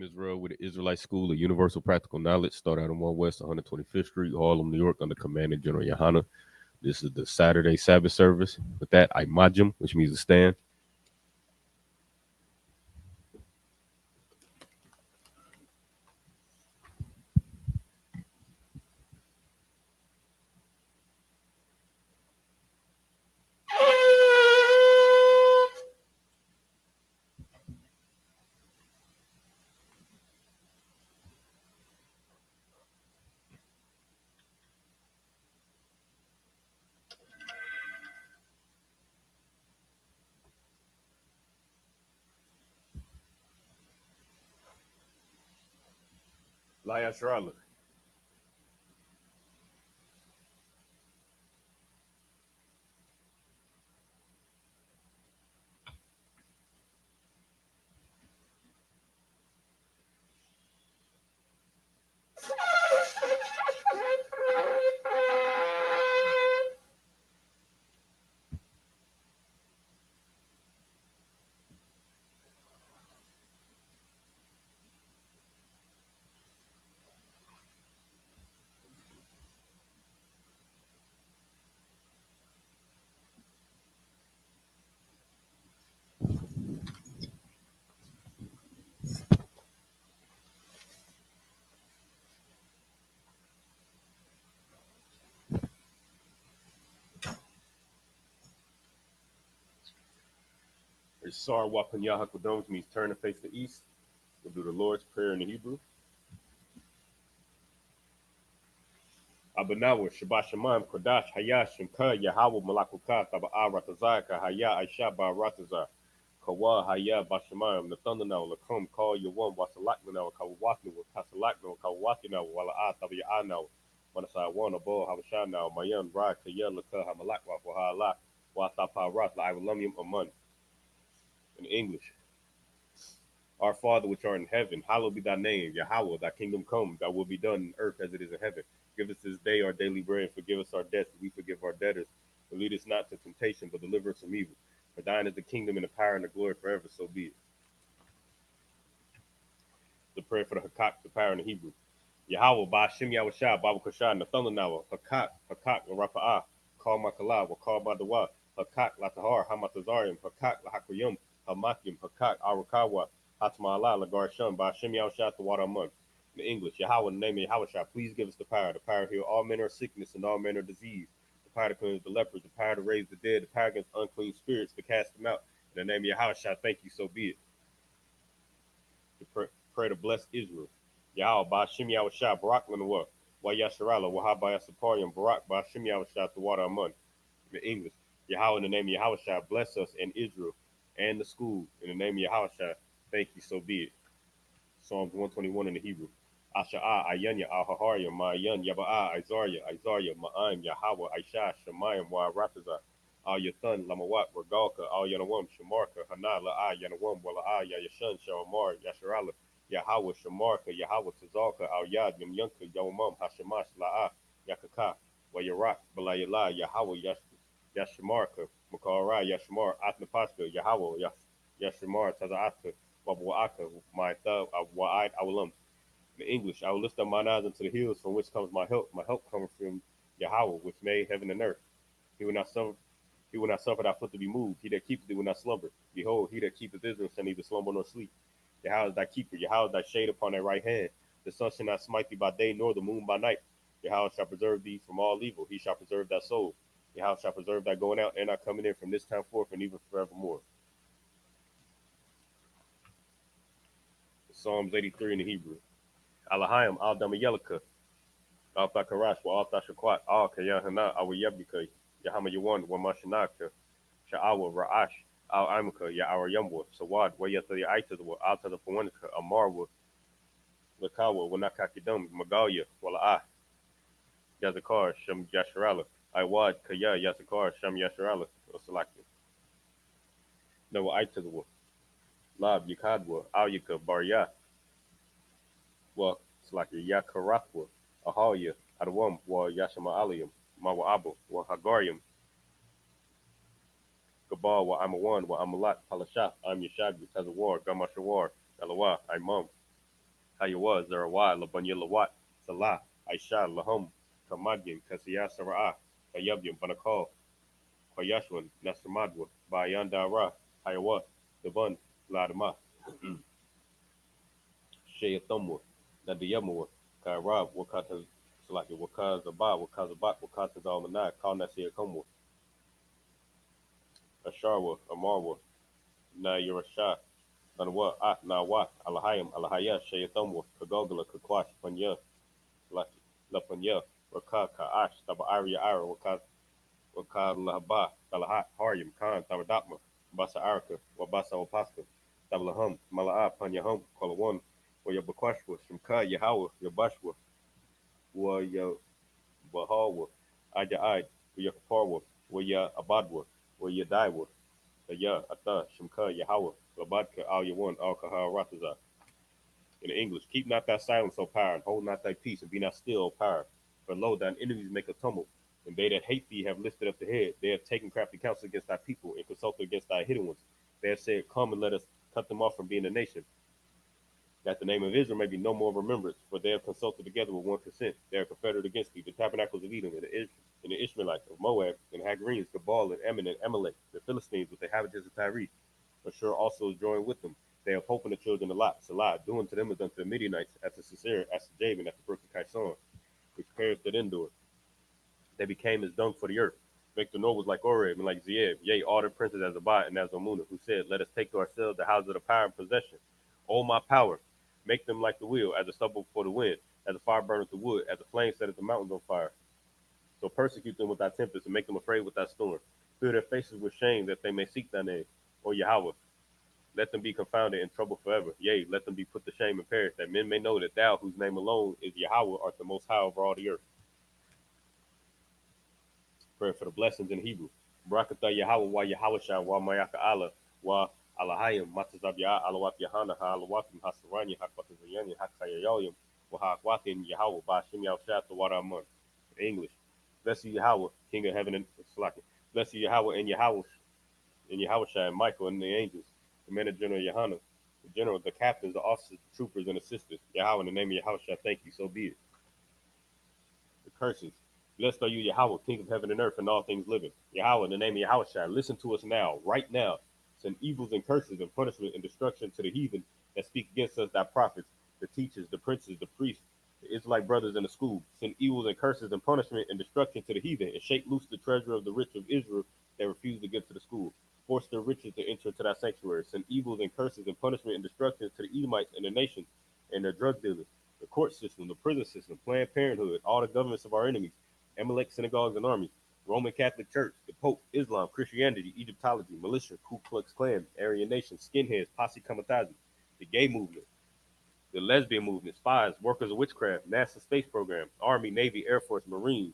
Israel with the Israelite School of Universal Practical Knowledge, started out on 1 West 125th Street, Harlem, New York, under Commanding General Yohana. This is the Saturday Sabbath service. With that, I majim, which means to stand. La Yashrala. Sar Wapan Yahakodom means turn to face the east. We'll do the Lord's Prayer in the Hebrew. Abanawa, Shabashaman, Kodash, Hayashim, Ka, Yahawah, Malakukat, Taba'a, Ratazaka, Haya, Aisha, Ba, Ratazar, Kawa, Haya, Bashamayim, the thunder now, Lakum, call your one, Wasalakna now, Kawatnu, Kasalakno, Kawaki now, Wala'a, Tabi'a now, Manasai one, Abo, Habasha now, Mayan, Ra, Kaya, Laka, Hamalakwa, Wahala, Watapa, Rat, Ivalumium, Amun. In English, Our Father which art in heaven, hallowed be thy name, Yahweh, thy kingdom come, thy will be done in earth as it is in heaven. Give us this day our daily bread, and forgive us our debts, as we forgive our debtors. And lead us not to temptation, but deliver us from evil. For thine is the kingdom and the power and the glory forever, so be it. The prayer for the Hakak, the power in the Hebrew. Yahweh, Ba'ashem Yahushua, Babu Kashah, Nathanawa, Hakak, Hakak, Rapa'ah, Kal Makala, Wakal Badawa, Hakak, Latahar, Hamatazarium, Hakak, Lahakuyum, Hamakim, Hakak, Arakawa, Hatmala, Lagar Shun, Ba'ashem Yahushua, the water month. In English, Yahweh, in the name of Yahushua, please give us the power to heal all manner of sickness and all manner of disease, the power to cleanse the lepers, the power to raise the dead, the power against unclean spirits, to cast them out. In the name of Yahushua, thank you, so be it. To pray to bless Israel. Yahweh, Ba'ashem Yahushua, Barak Lanawa, Wa Yasharala, Wahaba Yasaparium, Barak, Ba'ashem Yahushua, the water month. In English, Yahweh, in the name of Yahushua, bless us and Israel and the school. In the name of Yahushua, thank you, so be it. Psalms 121 in the Hebrew. Asha'a, Ayanya, Al-Haharya, Ma'ayan, Yaba'a, Izarya, Ma'aim, Yahweh, Aisha, Shemayim, Wa Rataza, Al Yathan, Lamawat, Regalka, Al Yanawam, Shamarka, Hana, La'a, Yanawam, Wala'a, Yayashan, Shawamar, Yasharala, Yahweh, Shamarka, Yahweh, Tazalka, Al Yad, Yamyanka, Yawamam, Hashamash, La'a, Yakaka, Wayarak, Balayala, Yahweh, Yashamarka, Makara, Yashamar, Atnapashka, Yahweh, Yashamar, Taza'atka, Wabwa'aka, my thug, Wa'id, Awalam. In English, I will lift up mine eyes unto the hills from which comes my help. My help coming from Yahweh, which made heaven and earth. He will not suffer thy foot to be moved. He that keepeth thee will not slumber. Behold, he that keepeth Israel shall neither slumber nor sleep. Yahweh is thy keeper. Yahweh is thy shade upon thy right hand. The sun shall not smite thee by day, nor the moon by night. Yahweh shall preserve thee from all evil. He shall preserve thy soul. Yahweh shall preserve thy going out and thy coming in from this time forth and even forevermore. Psalms 83 in the Hebrew. Alahayim, Al Damayelika, Al Thakarash, Wa Al Tashakwat, Al Kayahana, Awa Yabika, Yahama Yawan, Wa Mashanaka, Sha'awa, Ra'ash, Al Imaka, Ya'ara Yamwa, Sawad, Wa Yata the Aita, Al Tada Pawanika, Amarwa, Lakawa, Wanakakidum, Magalia, Wala'ah, Yazakar, Sham Yasharala, Iwad, Kaya, Yazakar, Sham Yasharala, Osalaki. No Aita, Lab, Yakadwa, Al Yaka, Barya, Wa Salaki, Yakarakwa, Ahalya, Adawam, Wa Yashama Aliyam, Mawa Abu, Wa Hagarium, Gabal, Wa Amawan, Wa Amalat, Palashah, I'm Yashabi, Tazawar, Gamashawar, Alawa, Imam, Hayawa, Zarawai, Labanya Lawat, Salah, Aisha, Lahum, Kamadyan, Kasiya Sara'a, Kayabyam, Banakal, Koyashwan, Nasramadwa, Bayandara, Hayawa, Devan, Ladama, Shayathamwa, Nadiyamwa, Kairab, Wakata Salaki, Wakazaba, Wakazabat, Wakatazalmanai, Kalnasir Kumwa, Asharwa, Amarwa, Nayurasha, Nanwa, Nawa, Alahayam, Alahaya, Shayathamwa, Kagogala, Kakwash, Panya, Laki, Lapanya, Raka, Kaash, Taba Aria Ira, Wakad Lahaba, Talahat, Haryam, Khan, Tabadatma, Basa Araka, Wabasa Wapaska, Tablahum, Mala'a, Panyahum, Kolawan, Wayabakashwa, Shimka, Yahawa, Yabashwa, Wayabahawa, Aja Wayakaparwa, Wayabadwa, Wayadaiwa, Ya Ata, Shimka, Yahawa, Labadka, Al Yawan, Al Kahar Rataza. In English, keep not thy silence, O power, and hold not thy peace, and be not still, O power. For lo, thine enemies make a tumult, and they that hate thee have lifted up the head. They have taken crafty counsel against thy people, and consulted against thy hidden ones. They have said, come and let us cut them off from being a nation, that the name of Israel may be no more remembrance. For they have consulted together with one consent. They are confederate against thee, the tabernacles of Edom, and the Ishmaelites of Moab, and Hagarenes, Gabal, and Ammon, and Amalek, the Philistines with the inhabitants of Tyre. Ashur also is joined with them. They have hope in the children of Lot, Salah, doing to them as unto the Midianites, as to Sisera, as to Jabin, at the brook of Kison, which perished at Endor. They became as dung for the earth. Victor Noah was like Oreb and like Zeeb, yea, all the princes as Abad and as Omuna, who said, let us take to ourselves the houses of the power and possession. O my power, make them like the wheel, as a stubble before the wind, as a fire burneth the wood, as a flame setteth the mountains on fire. So persecute them with thy tempest, and make them afraid with thy storm. Fill their faces with shame, that they may seek thy name, O Yahweh. Let them be confounded in trouble forever. Yea, let them be put to shame and perish, that men may know that thou, whose name alone is Yahweh, art the most high over all the earth. Prayer for the blessings in Hebrew. Barakatah Yahweh wa Yahweh wa Mayaka Allah wa Alahayim Matazab Yah Alawat Yahana Ha Alawatim Hasarani Hakbatazayani Hakayayoyim wa Hakwatin Yahweh Bashim Yahshat the Waraman. In English. Bless you Yahweh, King of Heaven and Slaki. Bless you Yahweh and Yahweh and Michael and the angels. Commander General Yohana, the general, the captains, the officers, the troopers, and assistants. Yahweh, in the name of Yahweh, thank you, so be it. The curses. Blessed are you, Yahweh, King of heaven and earth, and all things living. Yahweh, in the name of Yahweh, listen to us now, right now. Send evils and curses and punishment and destruction to the heathen that speak against us, thy prophets, the teachers, the princes, the priests, the Israelite brothers in the school. Send evils and curses and punishment and destruction to the heathen, and shake loose the treasure of the rich of Israel that refuse to give to the school. Force their riches to enter to thy sanctuary. Send evils and curses and punishment and destruction to the Edomites and the nations and their drug dealers, the court system, the prison system, Planned Parenthood, all the governments of our enemies, Amalek synagogues and armies, Roman Catholic Church, the Pope, Islam, Christianity, Egyptology, militia, Ku Klux Klan, Aryan Nation, skinheads, Posse Comitatus, the gay movement, the lesbian movement, spies, workers of witchcraft, NASA space program, Army, Navy, Air Force, Marines,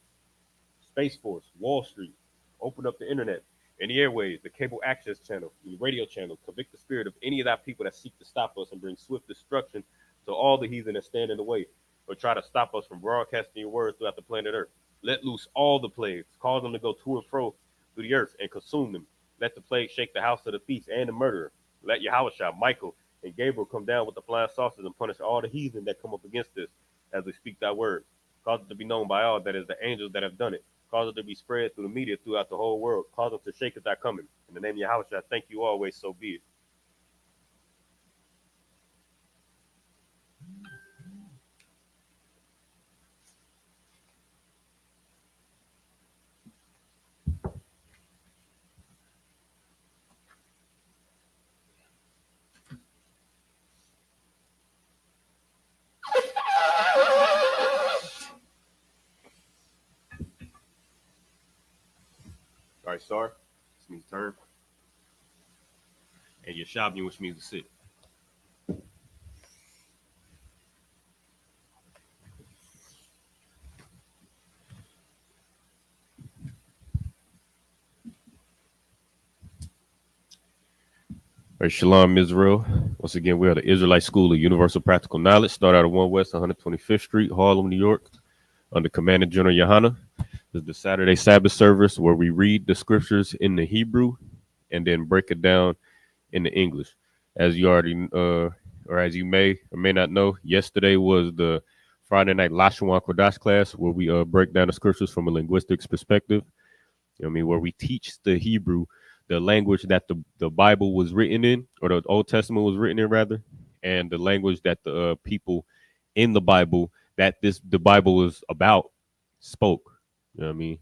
Space Force, Wall Street, open up the internet, and the airways, the cable access channel, the radio channel, convict the spirit of any of that people that seek to stop us and bring swift destruction to all the heathen that stand in the way or try to stop us from broadcasting your words throughout the planet Earth. Let loose all the plagues, cause them to go to and fro through the earth and consume them. Let the plague shake the house of the thief and the murderer. Let Yahweh, Michael, and Gabriel come down with the flying saucers and punish all the heathen that come up against us as we speak thy word. Cause it to be known by all that is the angels that have done it. Cause it to be spread through the media throughout the whole world. Cause them to shake at thy coming. In the name of Yahweh, I thank you always, so be it. All right, Sar, this means turn. And Yashabni, which means to sit. All right, Shalom, Israel. Once again, we are the Israelite School of Universal Practical Knowledge. Start out of 1 West 125th Street, Harlem, New York, under Commander General Yohana. This is the Saturday Sabbath service where we read the scriptures in the Hebrew and then break it down in the English. As you already or as you may or may not know, yesterday was the Friday night Lashawan Kodash class where we break down the scriptures from a linguistics perspective. You know what I mean? Where we teach the Hebrew, the language that the Bible was written in, or the Old Testament was written in, rather, and the language that the people in the Bible that the Bible was about spoke. You know what I mean?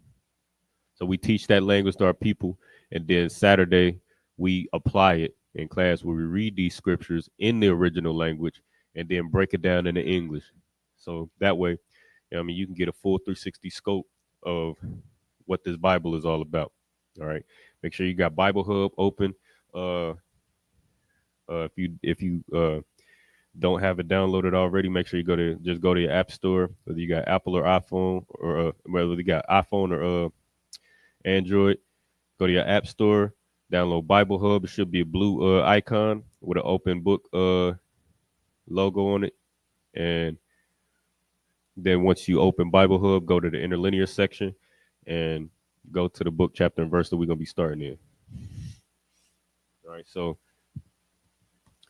So we teach that language to our people, and then Saturday we apply it in class where we read these scriptures in the original language and then break it down into English. So that way, you know what I mean, you can get a full 360 scope of what this Bible is all about. All right. Make sure you got Bible Hub open. If you don't have it downloaded already, make sure you go to your app store, whether you got Apple or iPhone, or whether you got iPhone or Android. Go to your app store, download Bible Hub. It should be a blue icon with an open book logo on it. And then once you open Bible Hub, go to the interlinear section and go to the book, chapter, and verse that we're gonna be starting in. All right, so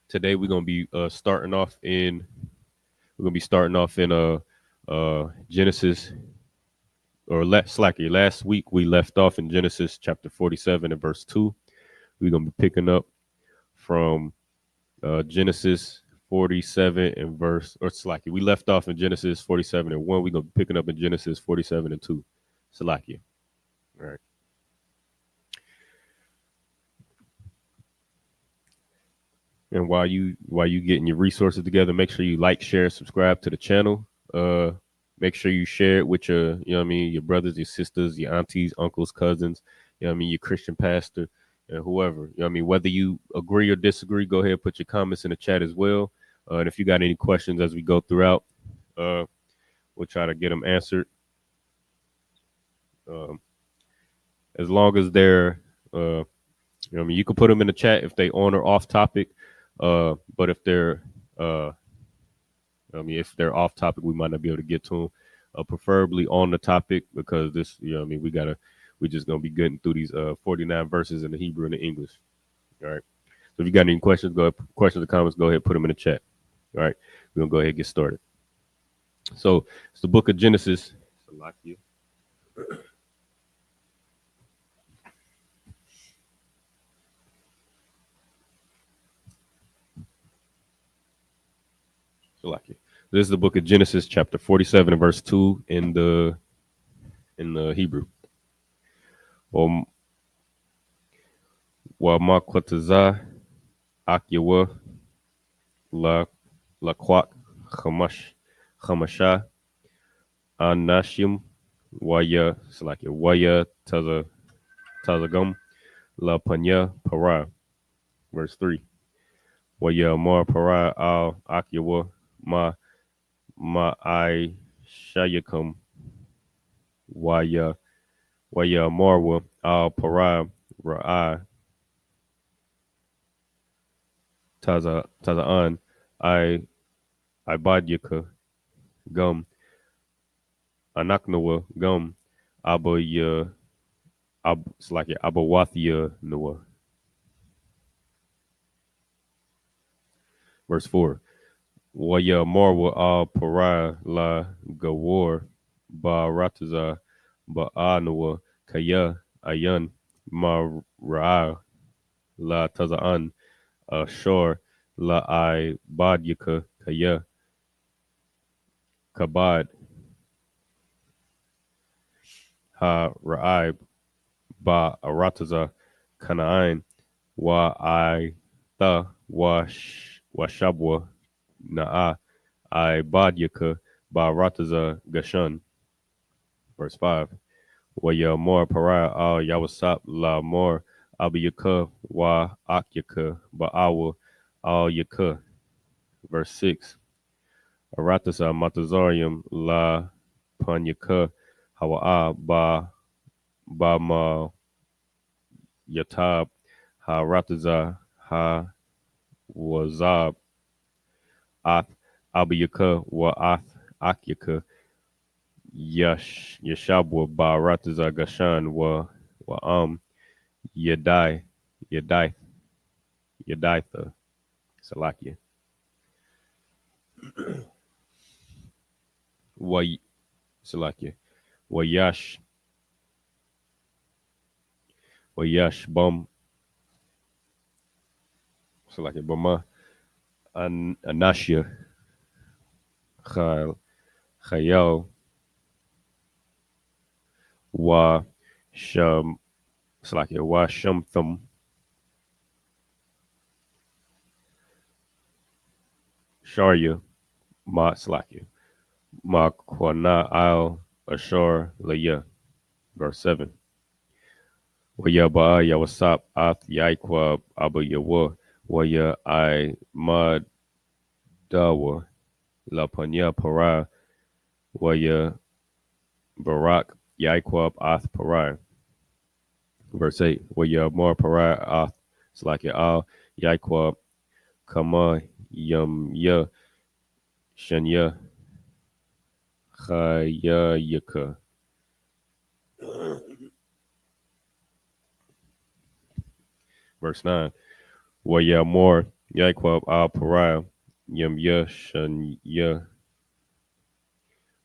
today we're gonna be starting off in Genesis, or last week we left off in Genesis chapter 47 and verse 2. We're gonna be picking up from Genesis 47 and we left off in Genesis 47 and 1. We're gonna be picking up in Genesis 47 and 2. Salakia. All right. And while you getting your resources together, make sure you like, share, subscribe to the channel. Make sure you share it with your, you know what I mean, your brothers, your sisters, your aunties, uncles, cousins, you know what I mean, your Christian pastor, and whoever. You know what I mean, whether you agree or disagree, go ahead and put your comments in the chat as well. And if you got any questions as we go throughout, we'll try to get them answered. As long as they're, you know what I mean, you can put them in the chat if they on or off topic. But if they're, if they're off topic, we might not be able to get to them. Preferably on the topic, because this, you know what I mean, we're just gonna be getting through these 49 verses in the Hebrew and the English. All right. So if you got any questions, questions or comments, go ahead, put them in the chat. All right. We're gonna go ahead and get started. So it's the book of Genesis. This is the book of Genesis, chapter 47 and verse 2 in the Hebrew. Wa makwataza akyawa la kwak chamasha anashim waya tazagum la panya para. Verse 3. Waya mar para al akyawa ma I shayakum waya marwa al para ra'i tazaan I badyaka gum anaknawa gum abaya abawathia nawa. Verse 4. Waya marwa al para la gawar ba rataza ba anawa kaya ayan ma ra'a la tazaan ashor la I badyaka kaya kabad ha ra'ib ba arataza kanaan wa I tha wa shabwa na'a I badyaka ba rataza gashan. Verse 5. Wa ya mor para al yawasap la mor abiyaka wa akyaka ba awa al yaka. Verse 6. Aratasa matazarium la panyaka hawa'a ba ma yatab ha rataza ha wazab ath abiyaka wa ath akyaka yashabwa ba rataza gashan wa yadaitha salakia. Way Salakia. Wayash Wayash Bum Salakia Bama Anashia Khal Khayal Wa Sham Salakia Wa Shamthum Sharya Ma Salakia Ma Kwana Al Ashar Laya. Verse 7. Waya ba ya wasap ath yaikwa abu yawa waya I madawa la panya para waya barak yaikwa ath para. Verse 8. Waya mar para ath slaki al yaikwa kama yam ya shanya chaya yaka. Verse 9. Waya more yaikwa al para yam ya shanya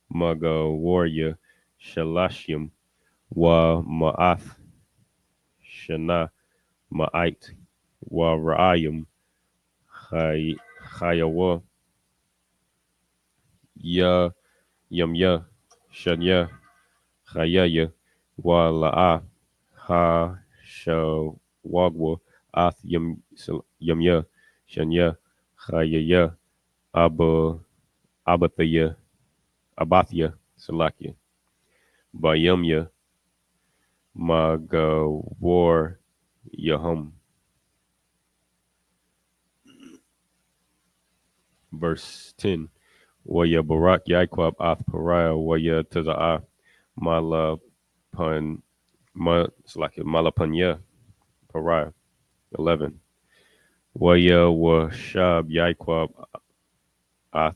maga warrior shalashim wa ma'ath shana ma'ait wa ra'ayim chayawa ya yamya shanya chayaya wa la'a ha shawagwa ath yamya shanya chayaya abathaya abathya salakia bayamya magawar yahum. Verse 10. Waya barak yaquab ath pariah waya taza'a malapan malapanya pariah. 11. Waya washab yaquab ath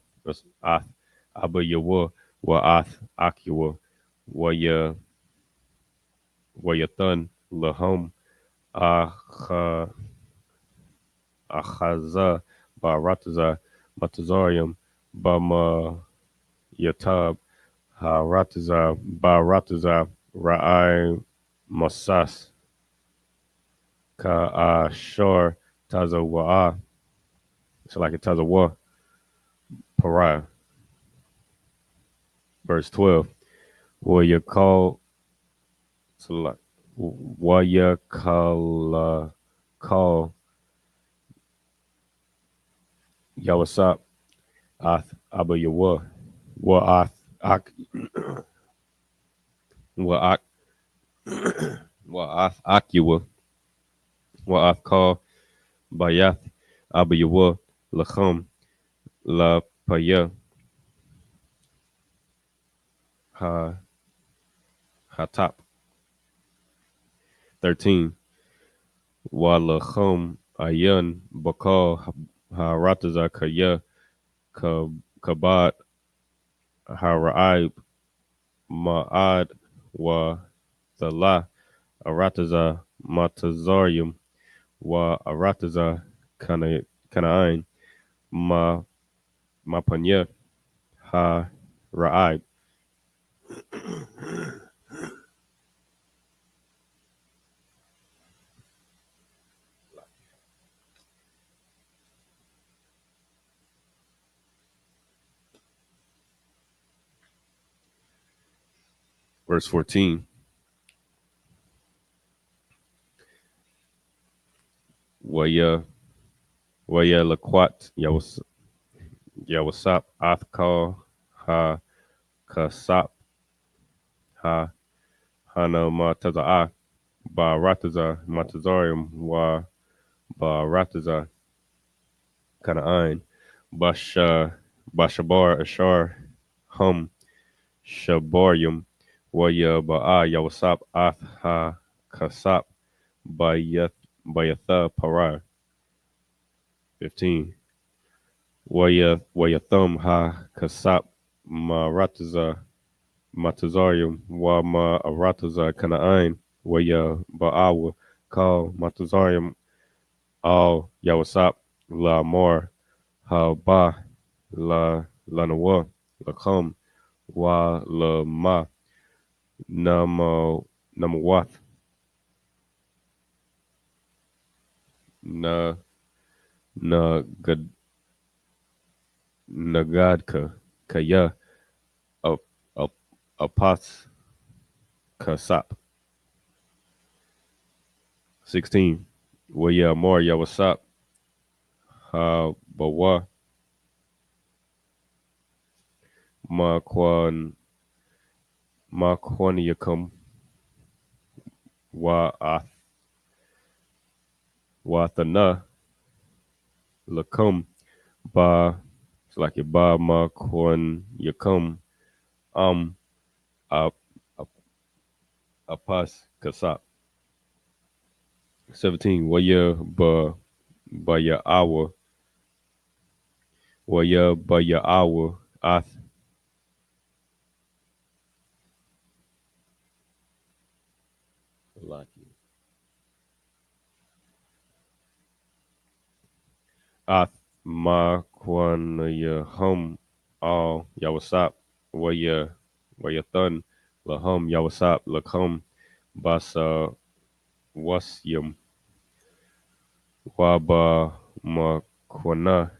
abayawa wa ath akiwa waya wayathan lahum acha achaza barataza matazarium bama yatab harataza barataza ra'ai masas ka ashar tazawa'a. It's like a tazawa pariah. Verse 12. Waya call Yawasap Ath Abayawa Wa Ath Ak Wa Ak Wa Ath Akiwa Wa Ath call Bayath Abayawa Lachum La Paya Ha Hatap. 13. Wa Lachum Ayan Bakal Harataza Kaya Kabat Haraib Ma'ad wa Thala Arataza Matazarium wa Arataza Kana'ain Mapanya Ha Ra'ib. Verse 14. Waya Laquat Yawasap Athkal Ha Kasap Ha Hana Mataza'a Ba Rataza Matazarium wa Ba Rataza Kana'ain Bashabar Ashar Hum Shabarium Waya Ba'a Yawasap Ath Ha Kasap Bayatha Parar. 15. Wayathum Ha Kasap Marataza Matazarium wa Ma Arataza Kana'ain Waya Ba'awa Kal Matazarium Al Yawasap La Mar Ha Ba lanawa, lakum, wa lama, nama, namawath, na, na, gad, nagadka, kaya, up, up, apas, kasap. 16. Waya Mar Yawasap, ha, bawa, ma, kwan yakum, wa, wathana, lakum, ba, it's like your ba, ma, kwan yakum, um, ap, apas, kasap. 17. Waya ba ya awa, waya ba ya awa, ath, laki, ath, ma, kwan ya hum, all, yawasap, waya thun, lahum, yawasap, lakum, basa, wasyam, waba, ma, kwana,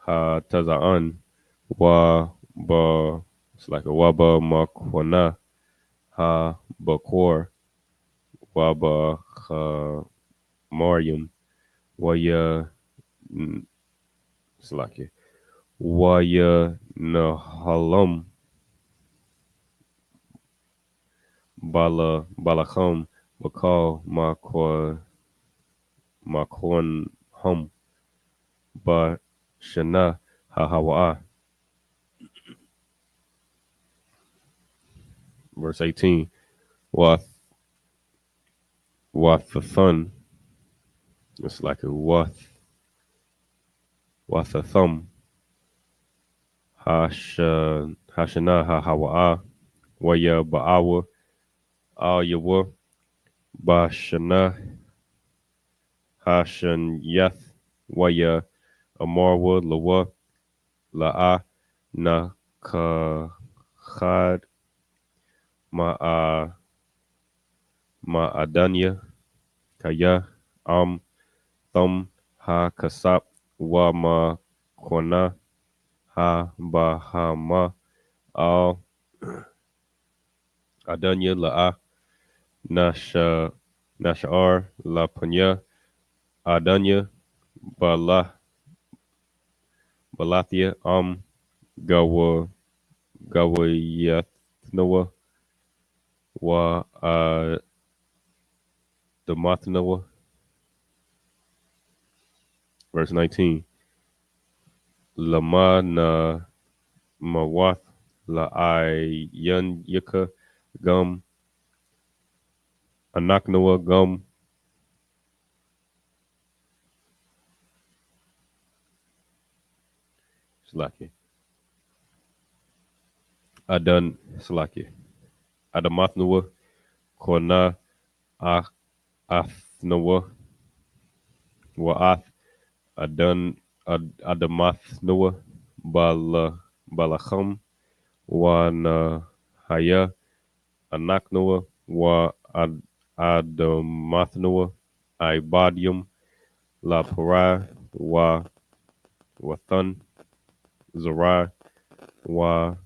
ha, taza'an, wa, ba, it's like a waba, ma, kwana, ha, bakor, waba, ha, Mariam, waya, it's like it, waya, nahalam, balakam, bakal, makwan hum, ba, shana, hahawa'a. Verse 18, wath, wathathun, it's like a wathathum, hashana, hahawa'a, waya, ba'awa, al yawa, ba, shana, hashan, yath, waya, amarwa, lawa, la'a, na, ka, khad, ma'a, ma'adanya, kaya, thum, ha, kasap, wa, ma, kwana, ha, ba, ha, ma, al, adanya, la'a, nashar, la, punya, adanya, bala, balathia, gawa, gawayathnawa, wa, damathnawa. Verse 19, lama, na, mawath, la, yan, yaka, gum, anaknawa, gum, slaki, slaki, adamathnawa, kona, athnawa, wa'ath, adamathnawa, balacham, wa, na, haya, anaknawa, wa, adamathnawa, ibadium, la, parai, wa, wathan, zarai, wa,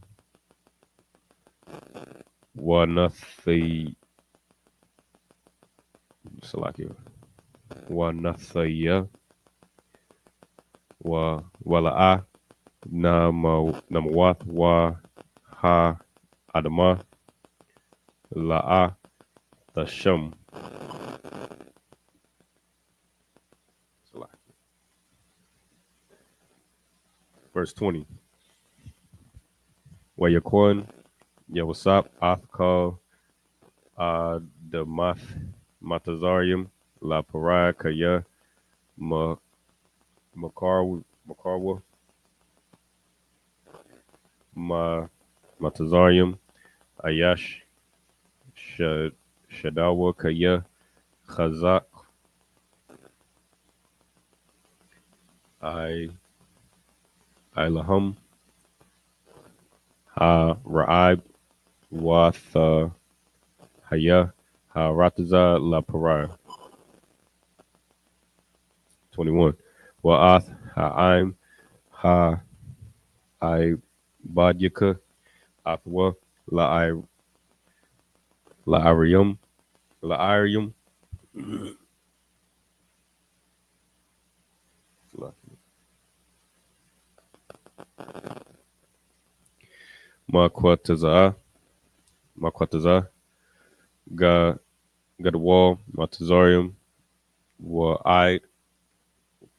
nathi, salaki, wa, nathaya, wala'a, namawath, wa, ha, adama, la'a, tasham. Verse 20. Wayakwan, Yawasap, Athkal, Damath, Matazarium, La Parai, Kaya, Makarwa, Matazarium, Ayash, Shadawa, Kaya, Chazak, Ilahum Ha Ra'ib Wa Tha Haya Ha Rataza La Parar. 21. Wa'ath Ha'im Ha I Badyaka Athwa La Arium La Arium Makwataza Makwataza Ga Gadwal Matazarium Wa'id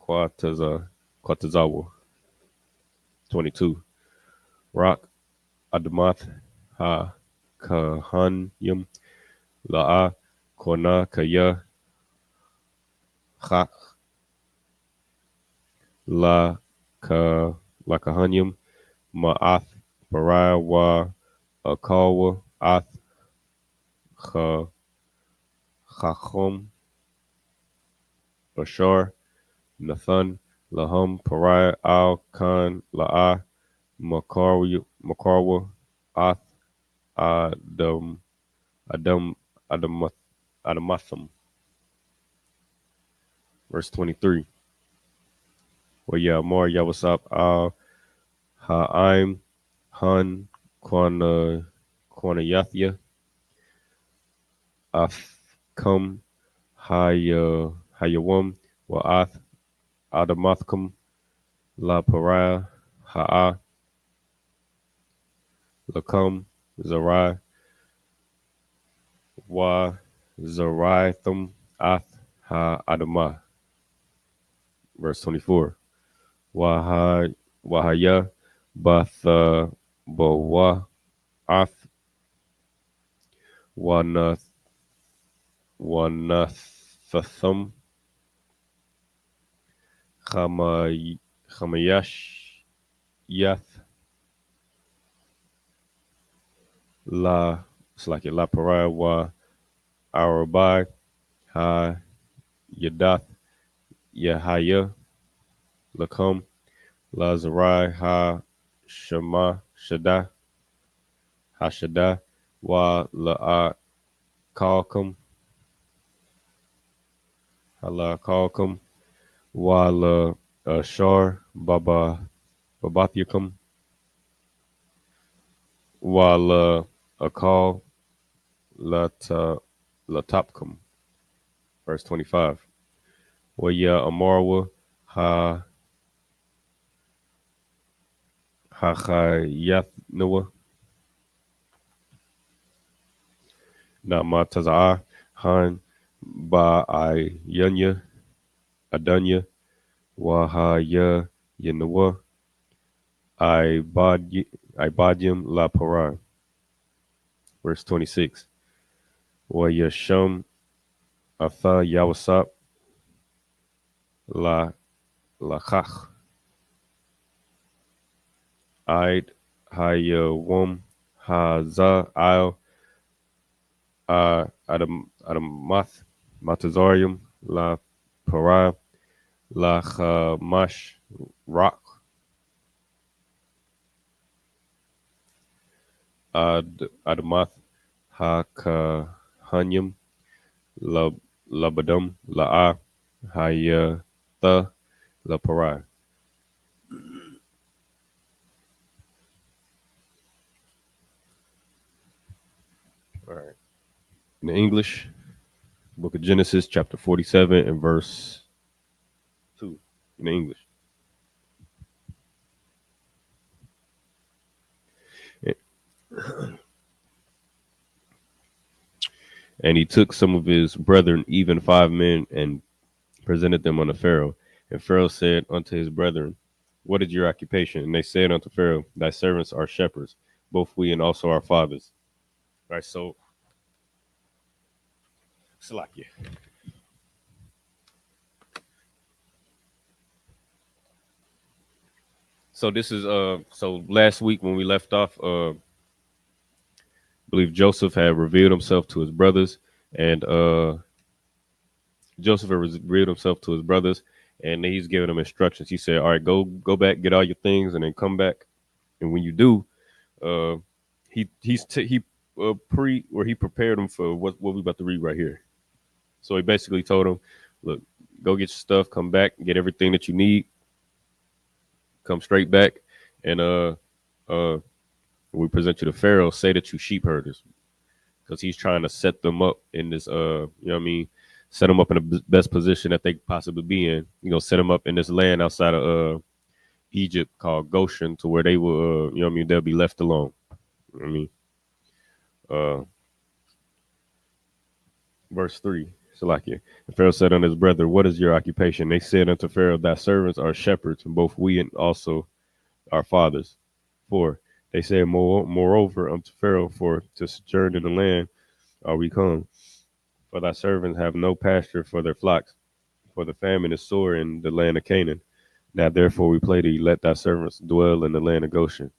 Kwatazawa. 22. Rock Adamath Ha Kahanyum La'a Kona Kaya Ha La Ka La Kahanyum Ma'ath Parai Wa Akawa Ath Cha Chachom Ashar Nathan Lahum Parai Al Khan La'a Makarwa Ath Adam Adam Adamatham. Verse 23. Well, yeah, Mar Yawasap Al Ha'im Han Kwana Yathya Afkum Hayawam Wa'ath Adamathkum La Pariah Ha'a Lakum Zarai Wa Zaraithum Ath Ha Adamah. Verse 24. Wahaya Bath Bawa Ath Wanathathum Chamayash Yath La it's like La Pariah Wa Arabai Ha Yadath Yahaya Lakum Lazarai Ha Shema Shaddai Hashada Wa La Kalkum Hala Kalkum Wa La Ashar Babathiakum Wa La Akal Latapkum. Verse 25. Wa Ya Amarwa Ha Hachayathnawa Namataza'a Han Ba Yunya Adunya Wahaya Yanawa Ibadim La Paran. Verse 26. Wa Yasham Atha Yawasap La Lachach Id Hayawam Haza Al Adamath Matazarium La Parah La Chamash Rock Adamath Hakahanyam Labadum La'a Hayatha La Parah. All right. In the English, Book of Genesis, chapter 47, and verse 2. In the English. And he took some of his brethren, even 5 men, and presented them unto Pharaoh. And Pharaoh said unto his brethren, what is your occupation? And they said unto Pharaoh, thy servants are shepherds, both we and also our fathers. All right, so Salakia. So this is so last week when we left off, I believe Joseph had revealed himself to his brothers, and Joseph had revealed himself to his brothers, and he's giving them instructions. He said, "All right, go back, get all your things, and then come back. And when you do, uh, he prepared them for what we about to read right here. So he basically told them, look, go get your stuff, come back, get everything that you need, come straight back, and uh, we present you to Pharaoh. Say that you sheep herders, because he's trying to set them up in this, you know what I mean, set them up in the best position that they could possibly be in. You know, set them up in this land outside of Egypt called Goshen, to where they will, you know what I mean, they'll be left alone. You know what I mean, uh, verse 3. Salakia. And Pharaoh said unto his brother, what is your occupation? They said unto Pharaoh, thy servants are shepherds, and both we and also our fathers. 4. They said, moreover unto Pharaoh, for to sojourn in the land are we come. For thy servants have no pasture for their flocks, for the famine is sore in the land of Canaan. Now therefore we pray thee, let thy servants dwell in the land of Goshen.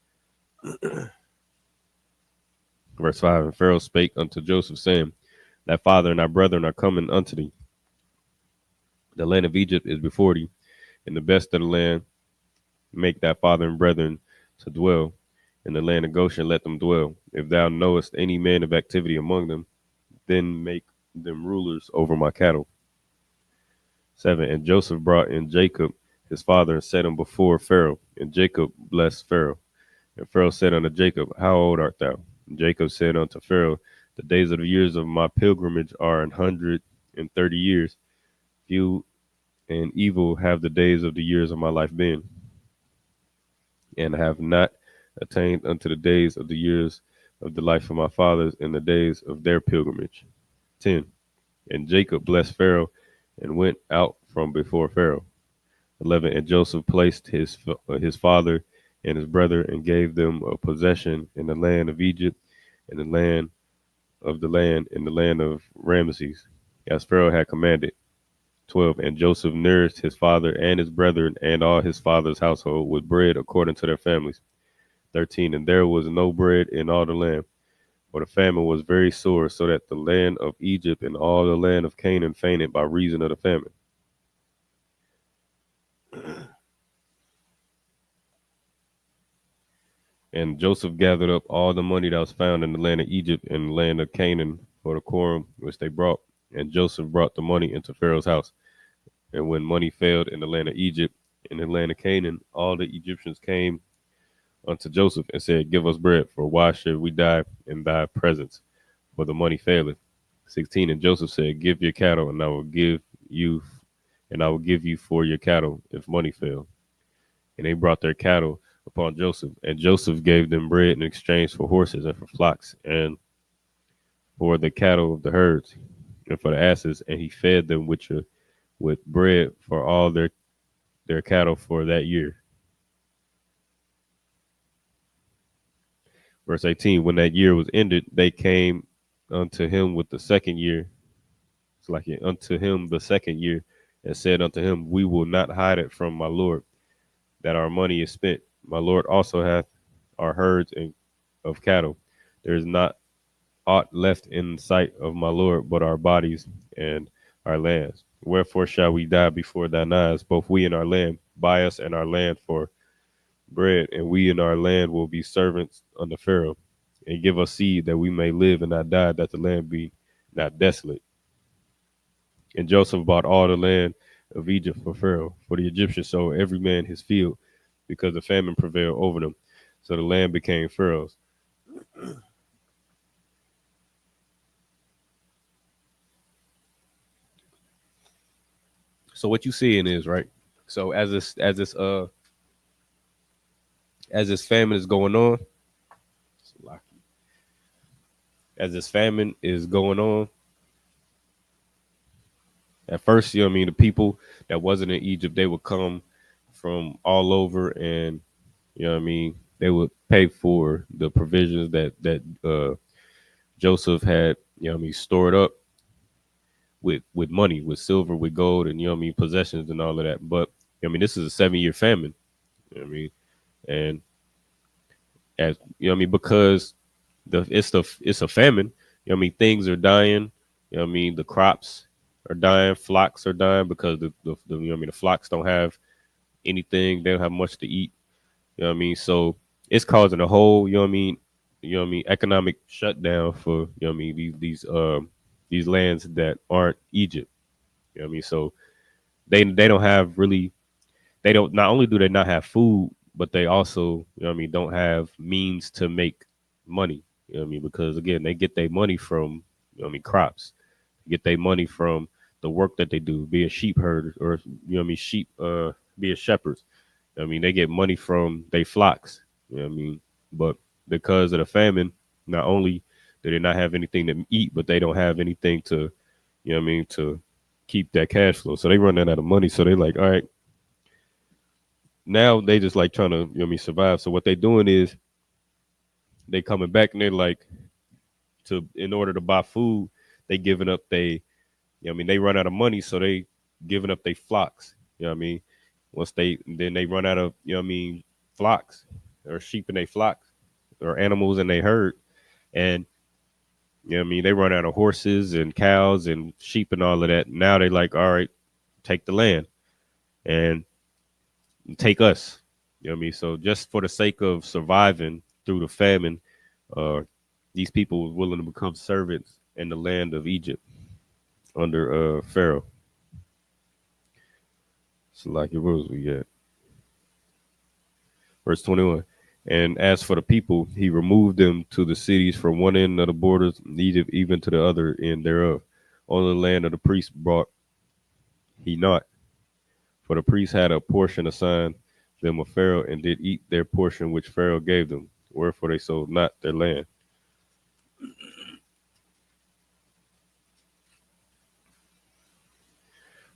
Verse 5. And Pharaoh spake unto Joseph, saying, thy father and thy brethren are coming unto thee. The land of Egypt is before thee, and the best of the land make thy father and brethren to dwell. In the land of Goshen let them dwell. If thou knowest any man of activity among them, then make them rulers over my cattle. 7. And Joseph brought in Jacob his father and set him before Pharaoh. And Jacob blessed Pharaoh. And Pharaoh said unto Jacob, how old art thou? And Jacob said unto Pharaoh, the days of the years of my pilgrimage are 130 years. Few and evil have the days of the years of my life been, and have not attained unto the days of the years of the life of my fathers in the days of their pilgrimage. 10. And Jacob blessed Pharaoh and went out from before Pharaoh. 11. And Joseph placed his father and his brother and gave them a possession in the land of Egypt, in the land in the land of Ramesses, as Pharaoh had commanded. 12. And Joseph nourished his father and his brethren and all his father's household with bread according to their families. 13. And there was no bread in all the land, for the famine was very sore, so that the land of Egypt and all the land of Canaan fainted by reason of the famine. And Joseph gathered up all the money that was found in the land of Egypt and the land of Canaan for the quorum which they brought. And Joseph brought the money into Pharaoh's house. And when money failed in the land of Egypt and the land of Canaan, all the Egyptians came unto Joseph and said, give us bread, for why should we die in thy presence? For the money faileth. 16. And Joseph said, give your cattle, and I will give you for your cattle if money fail. And they brought their cattle upon Joseph, and Joseph gave them bread in exchange for horses and for flocks and for the cattle of the herds and for the asses, and he fed them with bread for all their cattle for that year. Verse 18, when that year was ended, they came unto him with the second year. It's like unto him the second year, and said unto him, we will not hide it from my Lord, that our money is spent. My Lord also hath our herds of cattle. There is not aught left in sight of my Lord but our bodies and our lands. Wherefore shall we die before thine eyes, both we and our land? Buy us and our land for bread, and we and our land will be servants unto Pharaoh. And give us seed that we may live and not die, that the land be not desolate. And Joseph bought all the land of Egypt for Pharaoh, for the Egyptians sold every man his field, because the famine prevailed over them. So the land became Pharaoh's. So what you seeing is, right? So as this famine is going on, at first, you know what I mean, the people that wasn't in Egypt, they would come from all over, and you know what I mean, they would pay for the provisions that Joseph had, you know what I mean, stored up with money, with silver, with gold, and you know what I mean, possessions and all of that. But you know what I mean, this is a 7-year famine. You know what I mean, and as you know what I mean, because it's a famine. You know what I mean, things are dying. You know what I mean, the crops. are dying, flocks are dying because the you know what I mean the flocks don't have anything, they don't have much to eat. You know what I mean? So it's causing a whole, you know what I mean, economic shutdown for, you know what I mean, these lands that aren't Egypt. You know what I mean? So they don't have really, they don't, not only do they not have food, but they also, you know what I mean, don't have means to make money. You know what I mean? Because again, they get their money from, you know what I mean, crops. Get their money from the work that they do, be a sheep herder or, you know what I mean, be a shepherds. I mean, they get money from their flocks. You know what I mean? But because of the famine, not only do they not have anything to eat, but they don't have anything to, you know what I mean, to keep that cash flow. So they run out of money. So they like, all right, now they just like trying to, you know what I mean, survive. So what they doing is they coming back and they're like, to in order to buy food, they giving up they, you know what I mean, they run out of money, so they giving up their flocks. You know what I mean? Once they run out of, you know what I mean, flocks or sheep in their flocks or animals in their herd. And you know what I mean, they run out of horses and cows and sheep and all of that. Now they like, all right, take the land and take us. You know what I mean? So just for the sake of surviving through the famine, uh, these people were willing to become servants in the land of Egypt under Pharaoh. So like it was we get. Verse 21. And as for the people, he removed them to the cities from one end of the borders of Egypt even to the other end thereof. On the land of the priests brought he not, for the priests had a portion assigned them of Pharaoh, and did eat their portion which Pharaoh gave them. Wherefore they sold not their land.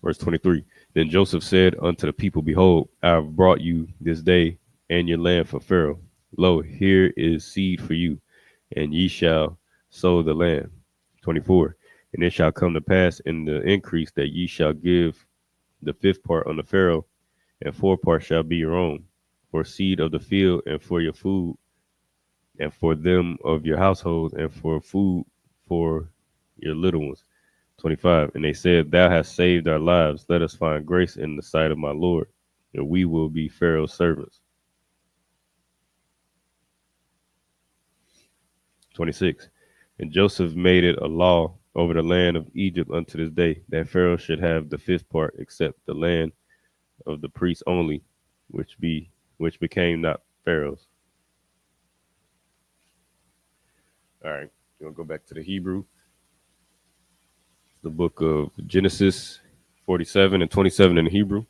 Verse 23. Then Joseph said unto the people, Behold, I have brought you this day and your land for Pharaoh. Lo, here is seed for you, and ye shall sow the land. 24. And it shall come to pass in the increase that ye shall give the fifth part unto Pharaoh, and four parts shall be your own, for seed of the field, and for your food, and for them of your households, and for food for your little ones. 25. And they said, Thou hast saved our lives. Let us find grace in the sight of my Lord, and we will be Pharaoh's servants. 26. And Joseph made it a law over the land of Egypt unto this day, that Pharaoh should have the fifth part, except the land of the priests only, which became not Pharaoh's. All right, you want to go back to the Hebrew, the book of Genesis 47 and 27 in Hebrew.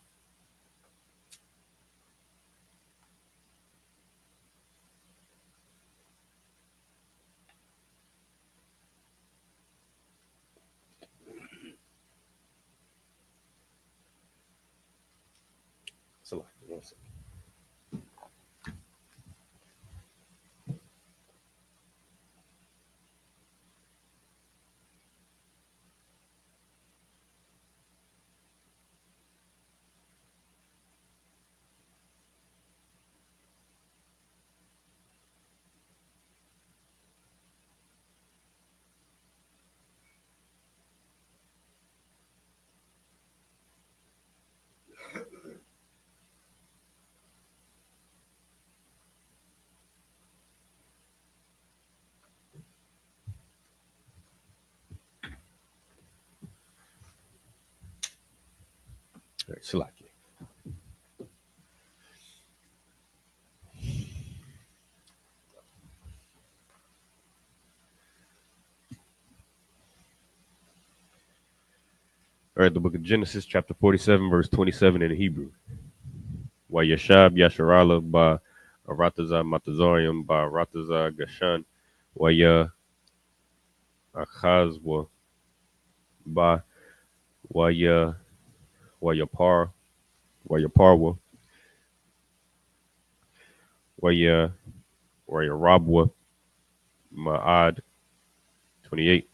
So, all right, Salaki. All right, the book of Genesis, chapter 47, verse 27 in Hebrew. Wayashab Yasharala ba Arataza Matazarium ba Rataza Gashan Waya Achazwa ba Waya Wayapar Wayaparwa Waya Wayarabwa Ma'ad 28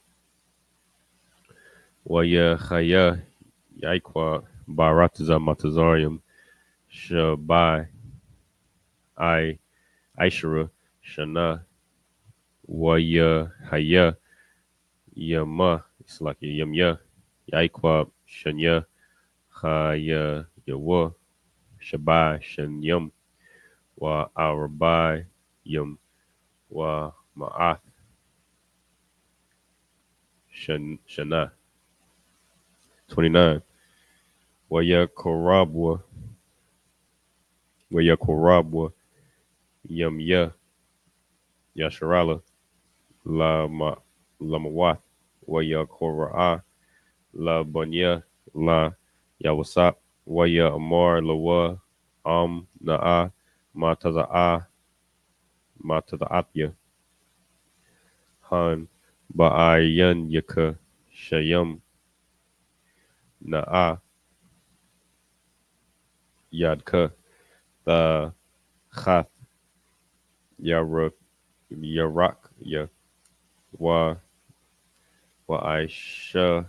Waya Chaya Yaikwa ba Rataza Matazarium Shabai I Aishara Shana Waya Haya Yama, it's like a Yamya Yaikwab Shanya Haya Yawa Shabai Shanyam Wa Arabai Yum Wa Ma'ath Shana. 29. Waya Korabwa Waya Korabwa Yum Ya Yasharala La Mawath Waya Kora'a La Bunya La Yawasap Waya Amar Lawa Na'a Mataza'a Mataza'atya Han Ba'ayan Yaka Shayam Na'a Yadka the Khath Yarak Yarak Ya Wa Wa Aisha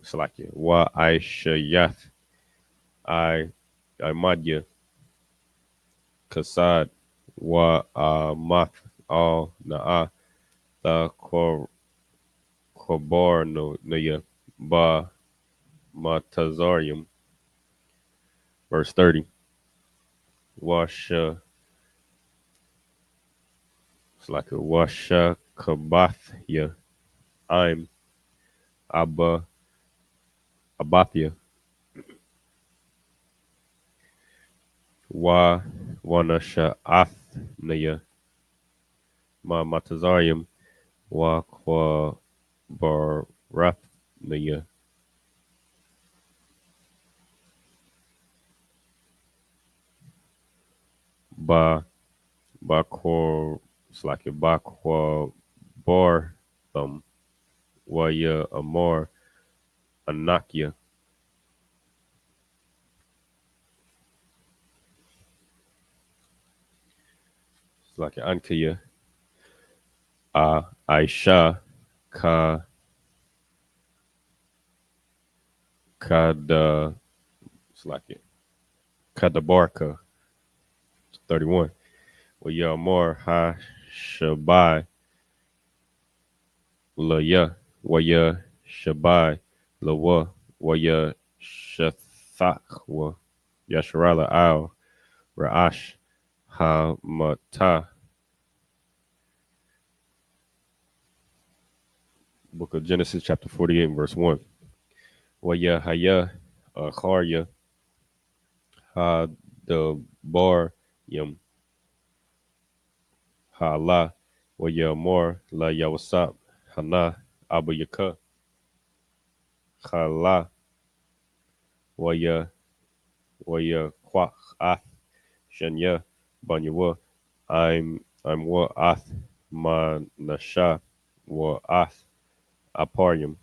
Salakia Wa Aisha Yath I Madya Kasad Wa Math Al Na'a the Kobar no Naya Ba Matazarium. Verse 30. Washa Salakia Washa Kabathya I'm Abba Abathya Wa Wanasha Athnaya Ma Matazarium Wa Kwa Barathnia Ba Bakor Slaki Bakwa Barthum Waya Amor Anakia Slaki Ankaya Aisha Ka Kada Slaki Kadabarka 31 Waya Amor Ha Shabai Laya Waya Shabai Lawa Waya Shathakwa Yasharala Al Ra'ash Ha-Mata. Book of Genesis, chapter 48, verse 1. Waya Haya Harya Ha-Dabar Yam Ha-La Waya Mor La Yawasap Hana Abu Yaka Ha-La Waya Kwak Ath Shanya Banyawa I'm Wa Ath Ma Nasha Wa Ath Aparyam.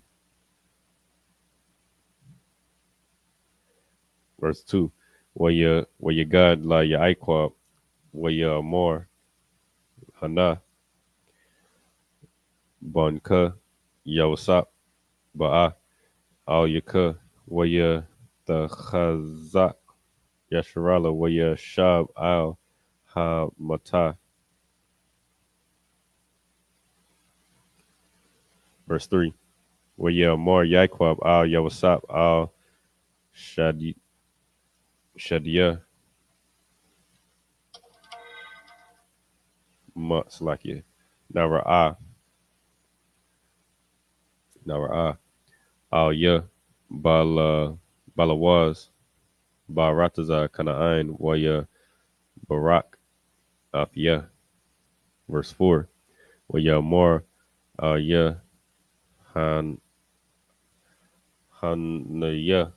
Verse 2. Waya God La Yaiqua Waya Amor Hana Bonka Yawasap Ba'a Al Yaka Waya the Khazak Yasharala Waya Shab Al Ha Mata. Verse 3. Waya Amor Yaiqua Al Yawasap Al Shadia Matslakia Nara'a Al Ya Balawaz Baratazar Kana'ain Waya Barak Afia. Verse 4. Waya Mor Ya Han Hanaya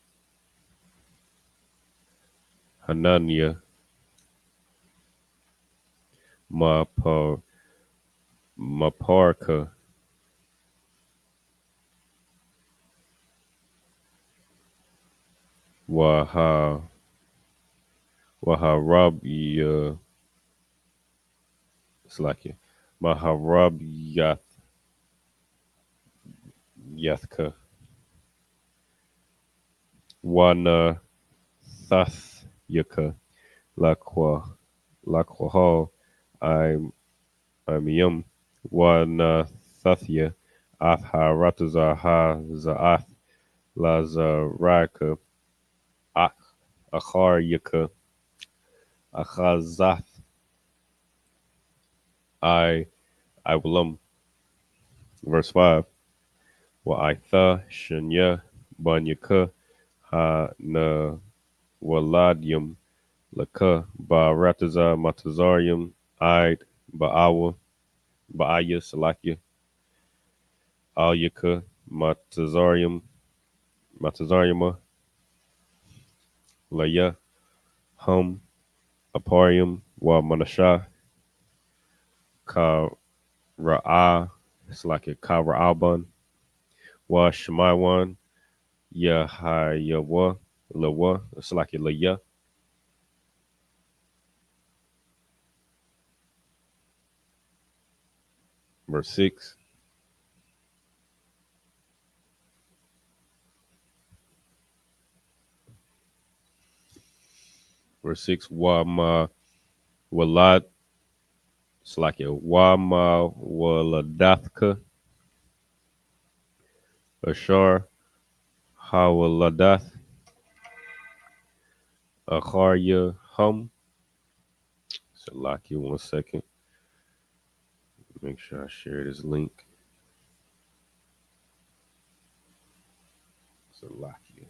Hanania Maparka Waha Waharabia Slakia Maharab Yathka Wana Thath Yaka Laquahal I'm Yum Wana Thathya Ath ha rataza ha za'ath la zaraka ach achar yaka achazath I will. Verse 5. Wa aitha shanya banyaka ha na waladyum laka ba rataza matazarium id ba'awa ba'aya salakia alyaka matazarium matazariuma laya hum aparium wa manasha ka ra'a salakia ka ra'aban wa shemaiwan ya hayawa lawa salakia laya. Verse 6. Verse 6. Wa ma walad Salakia. Wa ma waladathka ashar hawaladath acharya hum. Salakia. 1 second. Make sure I share this link. Salakia.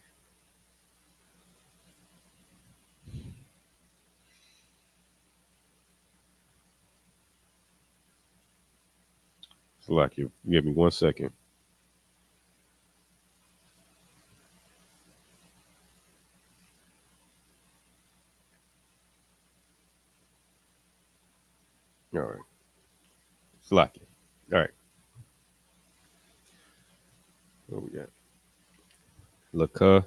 Salakia. Give me 1 second. All right. Salakia. All right. What we got? Laka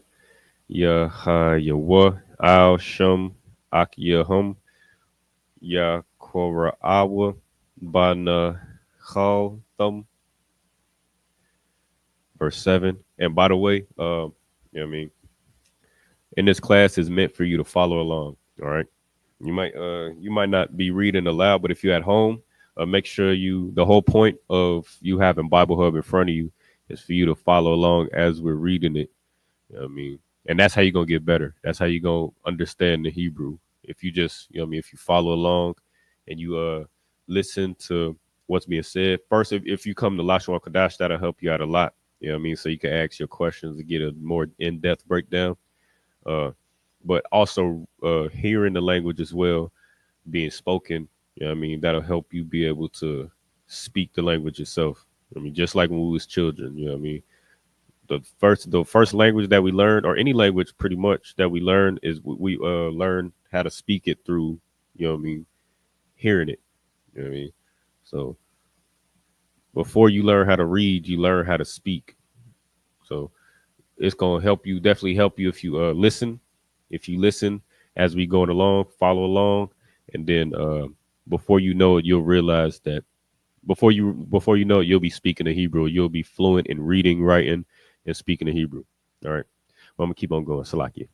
ya ha yawa al shum ak yahum ya kora awa bana khal thum. Verse 7. And by the way, you know what I mean? And this class is meant for you to follow along. All right. You might not be reading aloud, but if you're at home, make sure the whole point of you having Bible Hub in front of you is for you to follow along as we're reading it. You know what I mean? And that's how you're gonna get better. That's how you're gonna understand the Hebrew. If you just, you know what I mean, if you follow along and you listen to what's being said. First, if you come to Lashon Kodash, that'll help you out a lot. You know what I mean? So you can ask your questions to get a more in-depth breakdown. Uh, but also hearing the language as well, being spoken. You know what I mean? That'll help you be able to speak the language yourself. I mean, just like when we was children, you know what I mean? The first language that we learn, or any language pretty much that we learn, is we learn how to speak it through, you know what I mean, hearing it. You know what I mean? So before you learn how to read, you learn how to speak. So it's gonna help you, definitely help you if you listen. If you listen as we going along, follow along, and then before you know it, you'll realize that before you know it, you'll be speaking the Hebrew. You'll be fluent in reading, writing, and speaking the Hebrew. All right. Well, I'm gonna keep on going. Salakia.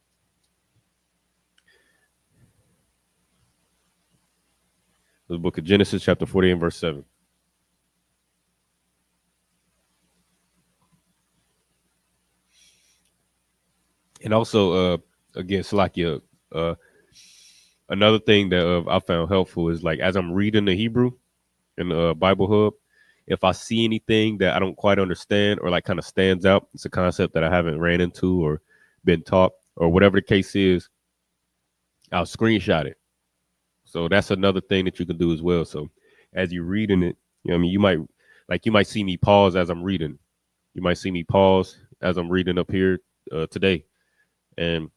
The book of Genesis, chapter 40 and verse 7. And also, again, Salakia, uh, another thing that I found helpful is like as I'm reading the Hebrew in the Bible Hub, if I see anything that I don't quite understand or like kind of stands out, it's a concept that I haven't ran into or been taught or whatever the case is, I'll screenshot it. So that's another thing that you can do as well. So as you're reading it, you know what I mean, you might see me pause as I'm reading. You might see me pause as I'm reading up here today, and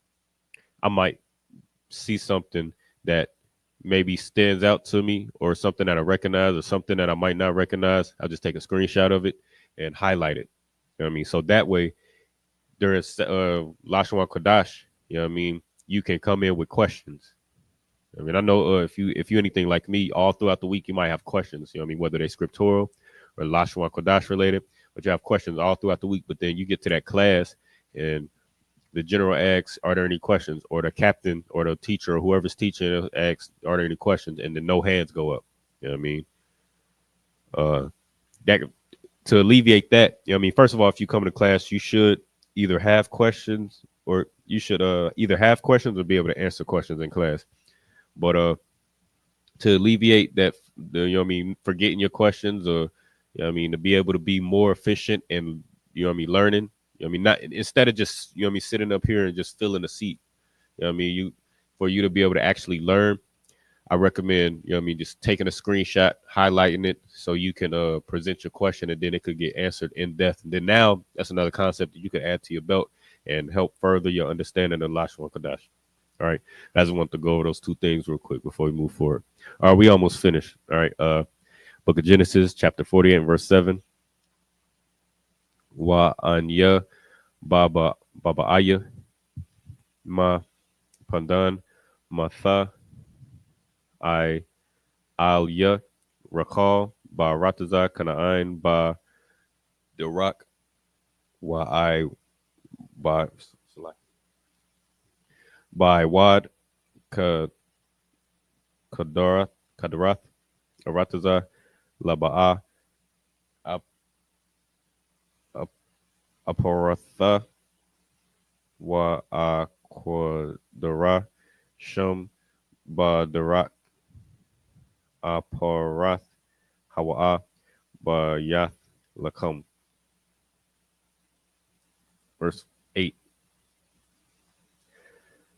I might see something that maybe stands out to me or something that I recognize or something that I might not recognize. I'll just take a screenshot of it and highlight it. You know what I mean? So that way, during Lashon Kodash, you know what I mean, you can come in with questions. I mean, I know if you anything like me, all throughout the week you might have questions. You know what I mean, whether they're scriptural or Lashon Kodash related, but you have questions all throughout the week. But then you get to that class and the general asks, "Are there any questions?" Or the captain or the teacher or whoever's teaching asks, "Are there any questions?" And then no hands go up. You know what I mean? Uh, that to alleviate that, I mean, first of all, if you come to class, you should either have questions or you should either have questions or be able to answer questions in class. But to alleviate that, I mean, forgetting your questions, or I mean, to be able to be more efficient and I mean, learning. I mean, not instead of just I mean, sitting up here and just filling a seat. I mean, for you to be able to actually learn, I recommend I mean, just taking a screenshot, highlighting it so you can present your question, and then it could get answered in depth. And then now that's another concept that you could add to your belt and help further your understanding of Lashwan Kadash. All right. I just want to go over those two things real quick before we move forward. All right, we almost finished. All right. Book of Genesis, chapter 48 and verse 7. Wa anya baba aya ma pandan matha I alya rakal ba rataza kanaan ba dirak wa I ba by wad ka kadarat arataza laba'a ap, ap, aparatha wa aquadara shum ba darak aparath hawa'a ba yath lakum. Verse 8.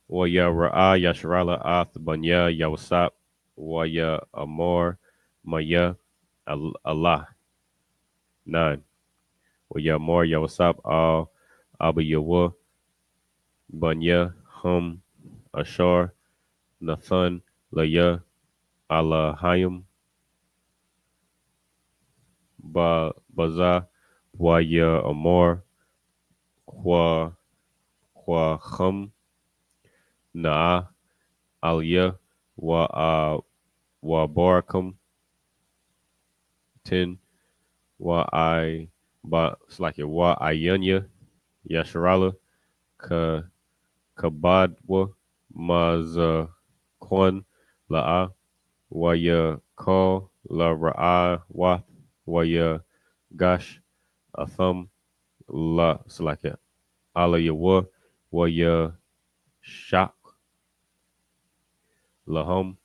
Wa ya ra'a yasharala ath banya yawasap wa ya amor maya Allah. 9. Wa ya amor yawasap al abayawa banya hum ashar nathan laya alahayim ba baza wa ya amor kwa hum na aliyah wa barakum. 10. Wa I ba it's like it wa ayanya yasharala ka kabadwa maza kwan la'a wa ya call la ra'a wa ya gash atham la it's like it ala ya wa ya shak lahum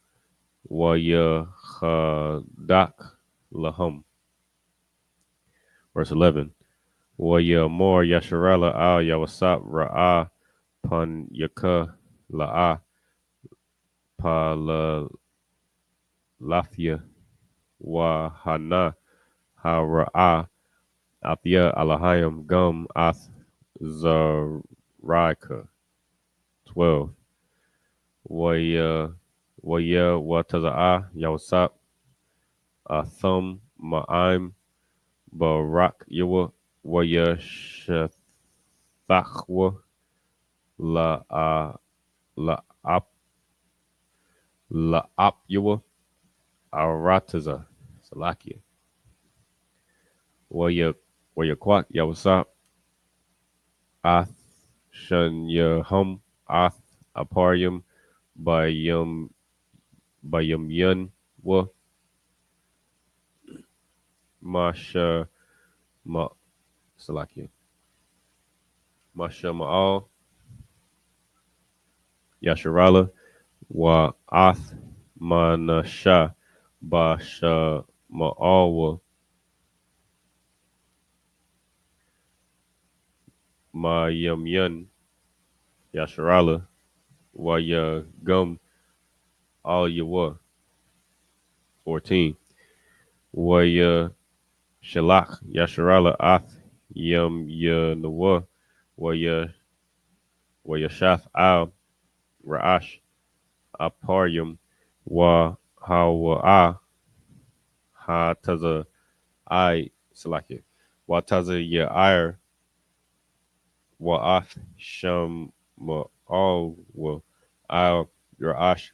wa ya khadak lahum. Verse 11. Wa ya mor yasharala al yawasap ra'a pan yaka la'a pa la lafia wa hana ha ra'a athia alahayim gum ath zarika. 12. Wa ya wa taza'a yawasap athum ma'im barak yawa wa ya shathachwa la la ap la ap yawa arataza salakia wa ya kwak yawasap ath shan ya hum ath aparium bayum yun wa masha ma salakia masha ma'al yasharala wa ath manasha basha ma'awa ma yum yasharala wa ya gum al yawa. 14. Wa ya shalach yasharala ath yum ya nawa wa ya shath al ra'ash aparium wa hawa ha taza I salaki wa taza ya ire wa ath sham ma al wa al ra'ash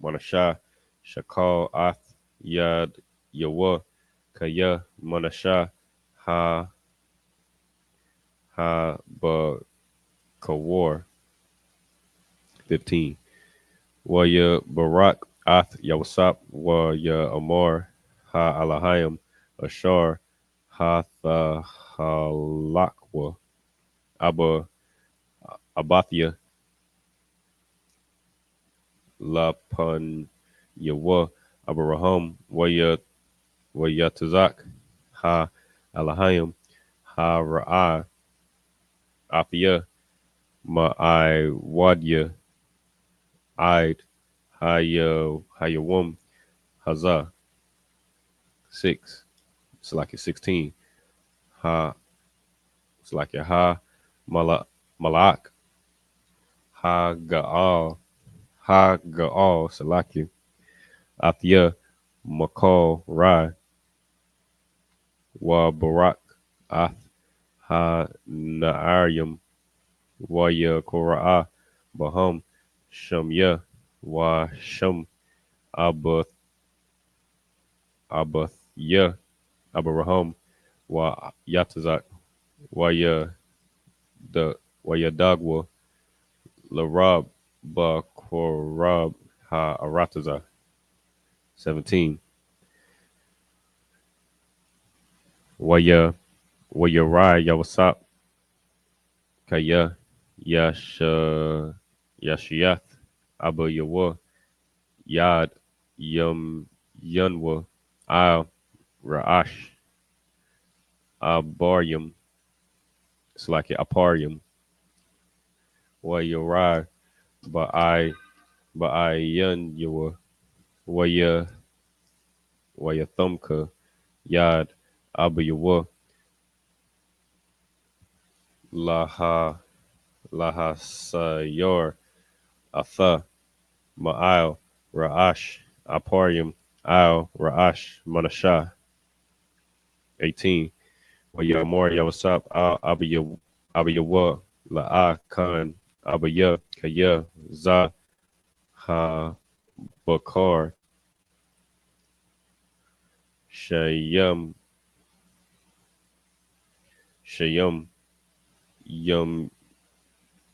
manasha shakal ath yad yawa kaya manasha ha ba kawar. 15. Wa ya barak ath yawasap wa ya amar ha alahayim ashar Hathahalakwa, Abba Abathia, Lapan Yawa, Abraham, Wayatazak, Ha Alahayim, Ha Ra'a, Afia, Ma'ai Wadya, Id, Hayawum, Hazah, 6. It's like a 16. Ha, it's like a Ha, Malak, Ha Ga'al, Salaki, Afia, Makal, Rai, Wa Barak, Ath, Ha Na'aryam, Wa Ya Kora'a, Baham, Shamya, Wa Sham, Abath, Abathya, Abraham, Wa Yatazak, Wa Ya the Wa Ya Dagwa, Larab, Ba Korab, Ha Arataza, 17. Wa Ya Rai, Yawasap, Kaya, Yashiath, Abba Yawa, Yad, Yunwa, Al, Ra'ash, Abaryam, it's like Aparium, Wa Yorai, Ba I Yun Yawa, Wa Ya Thumka, Yad, Abba Yawa, Laha, Laha Sayor, Atha, Ma'al, Ra'ash, Aparium, Al, Ra'ash, Manashah, 18. Wa Ya Amor, Yawasap, Al, Abba Yawa, La'a, Khan, Abba Ya, Kaya, Za, Ha, Bakar, Shayam, Shayam, Yum,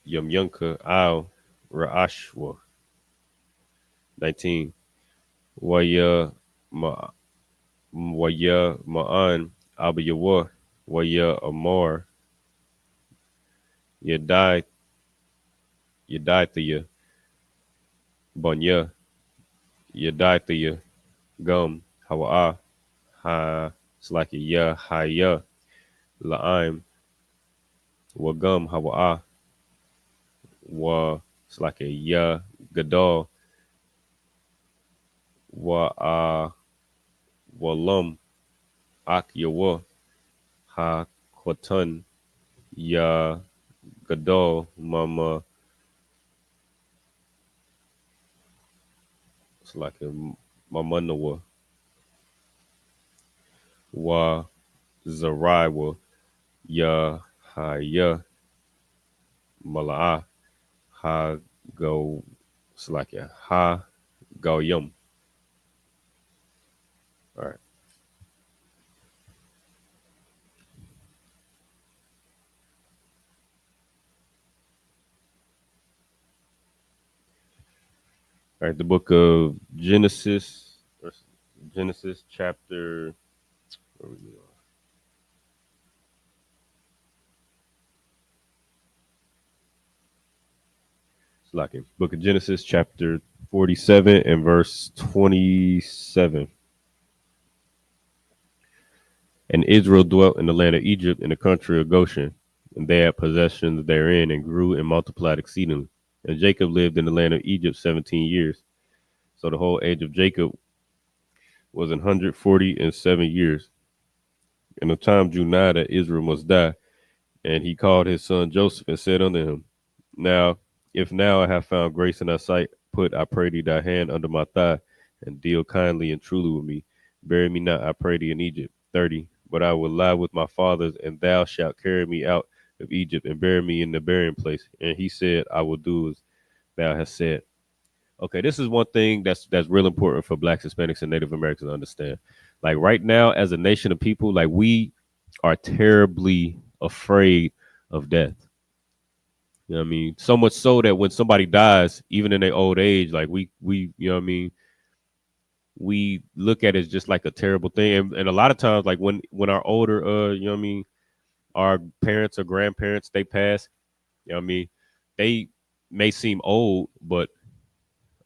Yunka, Al, Ra'ashwa, 19. Waya, Waya, Ma'an, Abba Yawa, Waya, Amor, Yadai, Yadai, Banya, Yadai, Gum, Hawa'a, Ha, Slaki, Ya, Haya, La'im, Wagum, Hawa'a, Wa, Slaki, Ya, Gadol, Walum, Ak Yawa, Ha, Kwatun, Ya, Gadol, Mama, Slaki, Mamanawa, Wa, Zaraiwa, Ya, Haya, Mala'a, Ha, Go, Slaki, Ha, Goyum. All right. All right, the book of Genesis, Genesis chapter. Where we go? It's like it. Book of Genesis chapter 47 and verse 27. And Israel dwelt in the land of Egypt in the country of Goshen, and they had possessions therein, and grew and multiplied exceedingly. And Jacob lived in the land of Egypt 17 years. So the whole age of Jacob was 147 years. And the time drew nigh that Israel must die. And he called his son Joseph and said unto him, Now, if now I have found grace in thy sight, put, I pray thee, thy hand under my thigh, and deal kindly and truly with me. Bury me not, I pray thee, in Egypt. 30. But I will lie with my fathers, and thou shalt carry me out of Egypt and bury me in the burying place. And he said, I will do as thou hast said. Okay, this is one thing that's real important for Blacks, Hispanics, and Native Americans to understand. Like right now, as a nation of people, like we are terribly afraid of death. You know what I mean? So much so that when somebody dies, even in their old age, like we you know what I mean, we look at it as just like a terrible thing. And a lot of times, like when our older, you know what I mean, our parents or grandparents, they pass, you know what I mean, they may seem old, but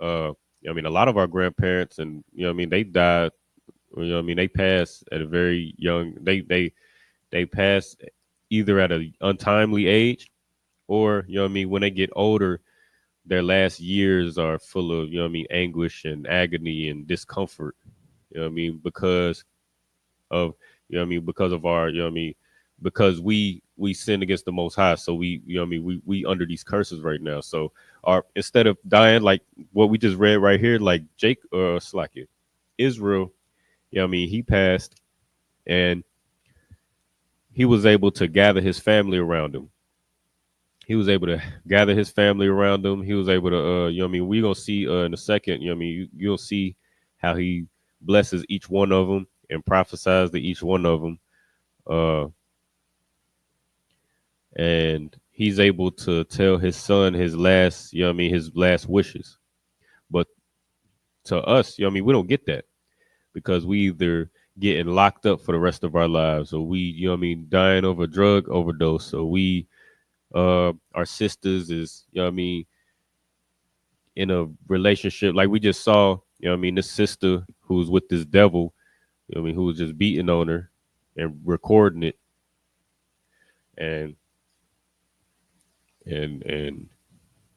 I mean, a lot of our grandparents and you know what I mean, they died. You know what I mean, they passed at a very young. They pass either at an untimely age or you know what I mean, when they get older, their last years are full of you know what I mean, anguish and agony and discomfort. You know what I mean, because of you know what I mean, because of our you know what I mean, because we sin against the Most High, so we you know what I mean, we under these curses right now. So our instead of dying like what we just read right here, like Jake Slacky, Israel, you know what I mean, he passed and he was able to gather his family around him. He was able to gather his family around him. He was able to, you know what I mean? We're going to see in a second, you know what I mean? You'll see how he blesses each one of them and prophesies to each one of them. Uh, and he's able to tell his son his last, you know what I mean, his last wishes. But to us, you know what I mean? We don't get that because we either getting locked up for the rest of our lives or we, you know what I mean, dying over a drug overdose or we, our sisters is, you know what I mean, in a relationship like we just saw, you know what I mean, this sister who's with this devil, you know what I mean, who was just beating on her and recording it and and you know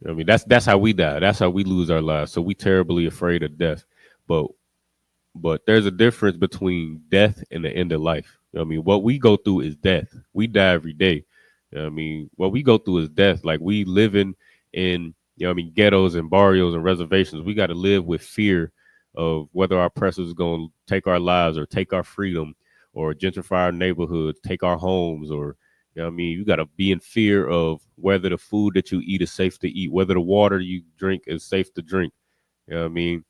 what I mean, that's how we die. That's how we lose our lives. So we terribly afraid of death. But there's a difference between death and the end of life. You know what I mean? What we go through is death. We die every day. You know what I mean? What we go through is death. Like we living in, you know what I mean, ghettos and barrios and reservations. We got to live with fear of whether our oppressors is going to take our lives or take our freedom or gentrify our neighborhoods, take our homes or, you know what I mean? You got to be in fear of whether the food that you eat is safe to eat, whether the water you drink is safe to drink. You know what I mean?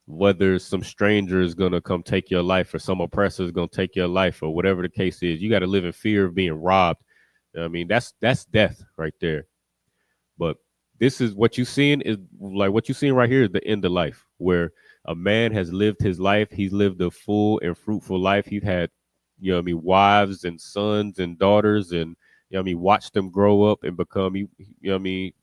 Whether some stranger is gonna come take your life or some oppressor is gonna take your life or whatever the case is, you got to live in fear of being robbed. You know what I mean, that's death right there. But this is what you seeing is like what you seeing right here is the end of life, where a man has lived his life. He's lived a full and fruitful life. He's had, you know what I mean, wives and sons and daughters, and you know what I mean, watch them grow up and become, you know what I mean,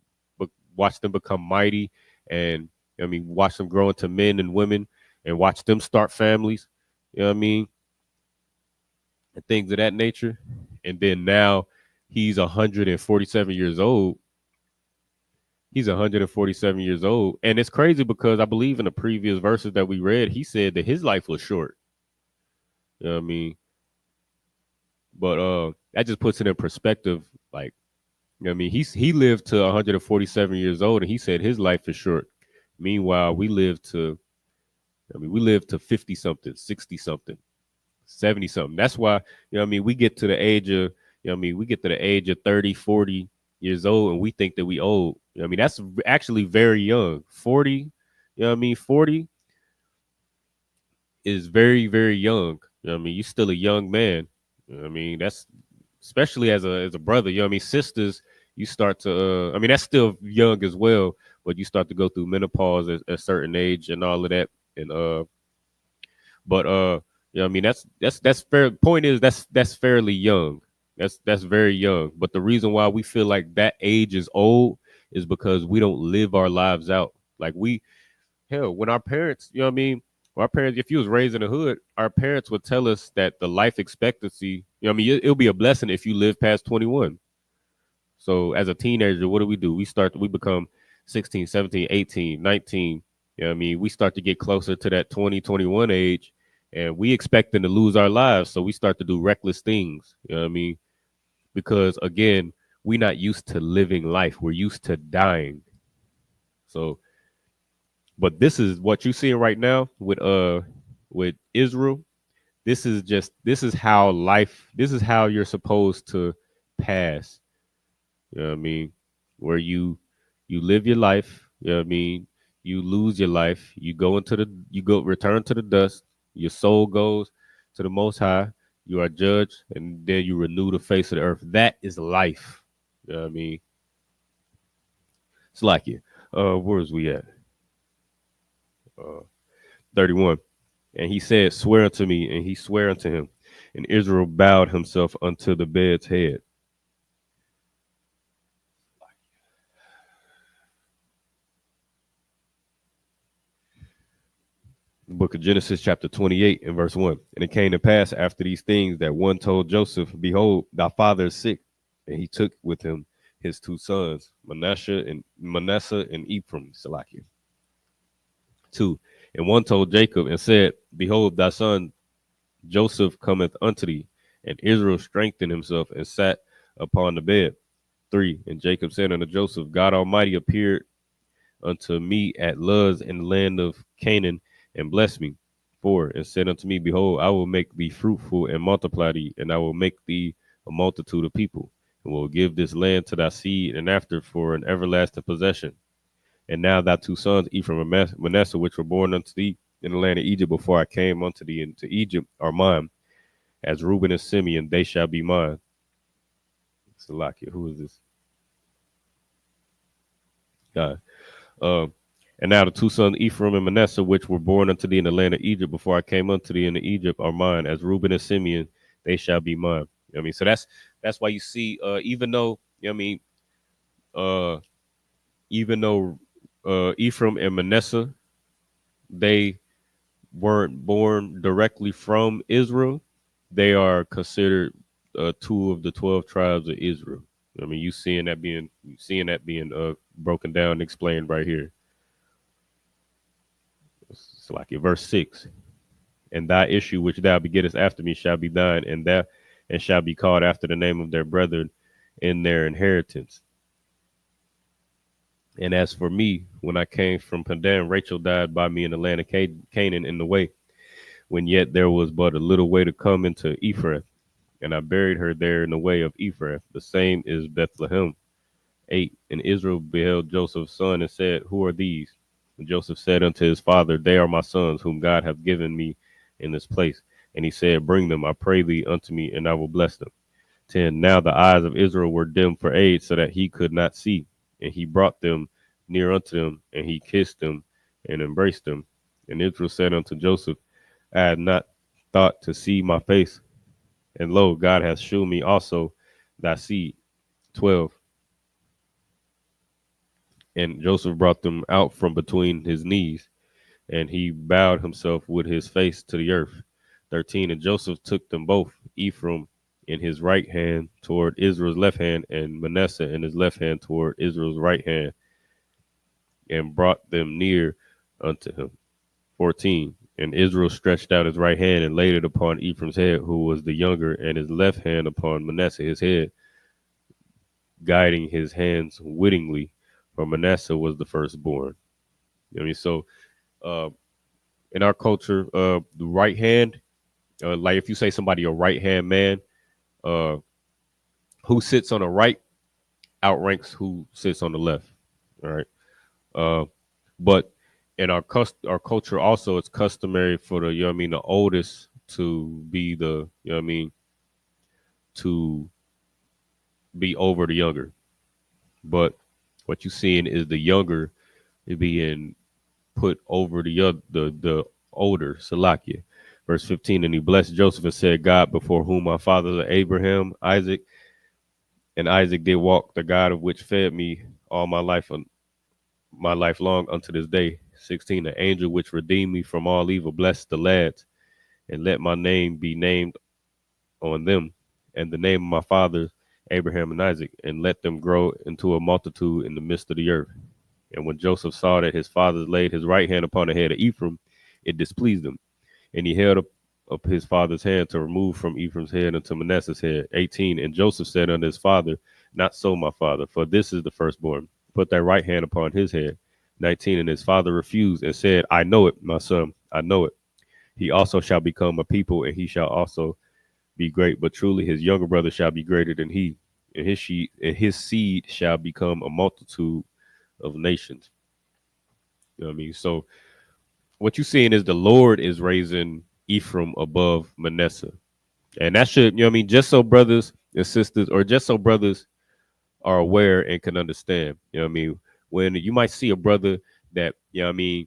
watch them become mighty, and you know what I mean, watch them grow into men and women, and watch them start families. You know what I mean, and things of that nature. And then now he's 147 years old. He's 147 years old. And it's crazy because I believe in the previous verses that we read, he said that his life was short. You know what I mean? But that just puts it in perspective. Like, you know what I mean? He lived to 147 years old and he said his life is short. Meanwhile, we live to 50 something, 60 something, 70 something. That's why, you know what I mean, we get to the age of, you know what I mean, we get to the age of 30, 40 years old and we think that we old. You know what I mean, that's actually very young. 40, you know what I mean, 40 is very, very young. You know what I mean, you're still a young man. You know what I mean, that's especially as a brother, you know what I mean, sisters, you start to I mean, that's still young as well, but you start to go through menopause at a certain age and all of that. And but you know what I mean, that's fair. Point is that's fairly young. That's very young. But the reason why we feel like that age is old is because we don't live our lives out. Like we hell, when our parents, you know what I mean, our parents, if you was raised in the hood, our parents would tell us that the life expectancy, you know what I mean, it'll be a blessing if you live past 21. So as a teenager, what do? We become 16, 17, 18, 19. You know what I mean? We start to get closer to that 20, 21 age and we expecting to lose our lives. So we start to do reckless things. You know what I mean? Because again, we're not used to living life. We're used to dying. So, but this is what you're seeing right now with Israel. This is how life, this is how you're supposed to pass. You know what I mean? Where you live your life, you know what I mean? You lose your life, you go return to the dust, your soul goes to the most high, you are judged, and then you renew the face of the earth. That is life. You know what I mean? It's like it. Where's we at? 31. And he said, swear unto me, and he sware unto him. And Israel bowed himself unto the bed's head. The book of Genesis, chapter 28, and verse 1. And it came to pass after these things that one told Joseph, behold, thy father is sick. And he took with him his two sons, Manasseh and Ephraim, Salakia. 2. And one told Jacob and said, behold, thy son Joseph cometh unto thee. And Israel strengthened himself and sat upon the bed. 3. And Jacob said unto Joseph, God Almighty appeared unto me at Luz in the land of Canaan and blessed me. 4. And said unto me, behold, I will make thee fruitful and multiply thee, and I will make thee a multitude of people, and will give this land to thy seed and after for an everlasting possession. And now thy two sons, Ephraim and Manasseh, which were born unto thee in the land of Egypt before I came unto thee into Egypt, are mine. As Reuben and Simeon, they shall be mine. Salakia, who is this? God. And now the two sons, Ephraim and Manasseh, which were born unto thee in the land of Egypt before I came unto thee into Egypt, are mine. As Reuben and Simeon, they shall be mine. You know what I mean? So that's why you see, even though, you know what I mean, even though Ephraim and Manasseh, they weren't born directly from Israel, they are considered two of the 12 tribes of Israel. I mean, you seeing that being broken down and explained right here. It's like in verse 6. And thy issue which thou begettest after me shall be thine, and shall be called after the name of their brethren in their inheritance. And as for me, when I came from Padan, Rachel died by me in the land of Canaan in the way, when yet there was but a little way to come into Ephraim. And I buried her there in the way of Ephraim. The same is Bethlehem. 8. And Israel beheld Joseph's son and said, who are these? And Joseph said unto his father, they are my sons, whom God hath given me in this place. And he said, bring them, I pray thee, unto me, and I will bless them. 10. Now the eyes of Israel were dim for age, so that he could not see. And he brought them near unto them, and he kissed them and embraced them. And Israel said unto Joseph, I had not thought to see my face, and lo, God hath shewn me also thy seed. 12. And Joseph brought them out from between his knees, and he bowed himself with his face to the earth. 13. And Joseph took them both, Ephraim in his right hand toward Israel's left hand, and Manasseh in his left hand toward Israel's right hand, and brought them near unto him. 14. And Israel stretched out his right hand and laid it upon Ephraim's head, who was the younger, and his left hand upon Manasseh his head, guiding his hands wittingly, for Manasseh was the firstborn. You know what I mean? So in our culture, the right hand, like if you say somebody a right hand man, who sits on the right outranks who sits on the left. All right. But in our culture also, it's customary for the, you know what I mean, the oldest to be the, you know what I mean, to be over the younger. But what you're seeing is the younger being put over the older, Salakia. Verse 15, and he blessed Joseph and said, God, before whom my fathers are Abraham, Isaac, and Isaac did walk, the God of which fed me all my life long unto this day. 16, the angel which redeemed me from all evil, bless the lads, and let my name be named on them, and the name of my fathers, Abraham and Isaac, and let them grow into a multitude in the midst of the earth. And when Joseph saw that his fathers laid his right hand upon the head of Ephraim, it displeased him. And he held up his father's hand to remove from Ephraim's head unto Manasseh's head. 18, and Joseph said unto his father, not so, my father, for this is the firstborn. Put thy right hand upon his head. 19, and his father refused and said, I know it, my son, I know it. He also shall become a people, and he shall also be great. But truly his younger brother shall be greater than he, and his seed shall become a multitude of nations. You know what I mean? So what you're seeing is the Lord is raising Ephraim above Manasseh. And that should, you know what I mean, just so brothers and sisters, or just so brothers are aware and can understand. You know what I mean? When you might see a brother that, you know what I mean,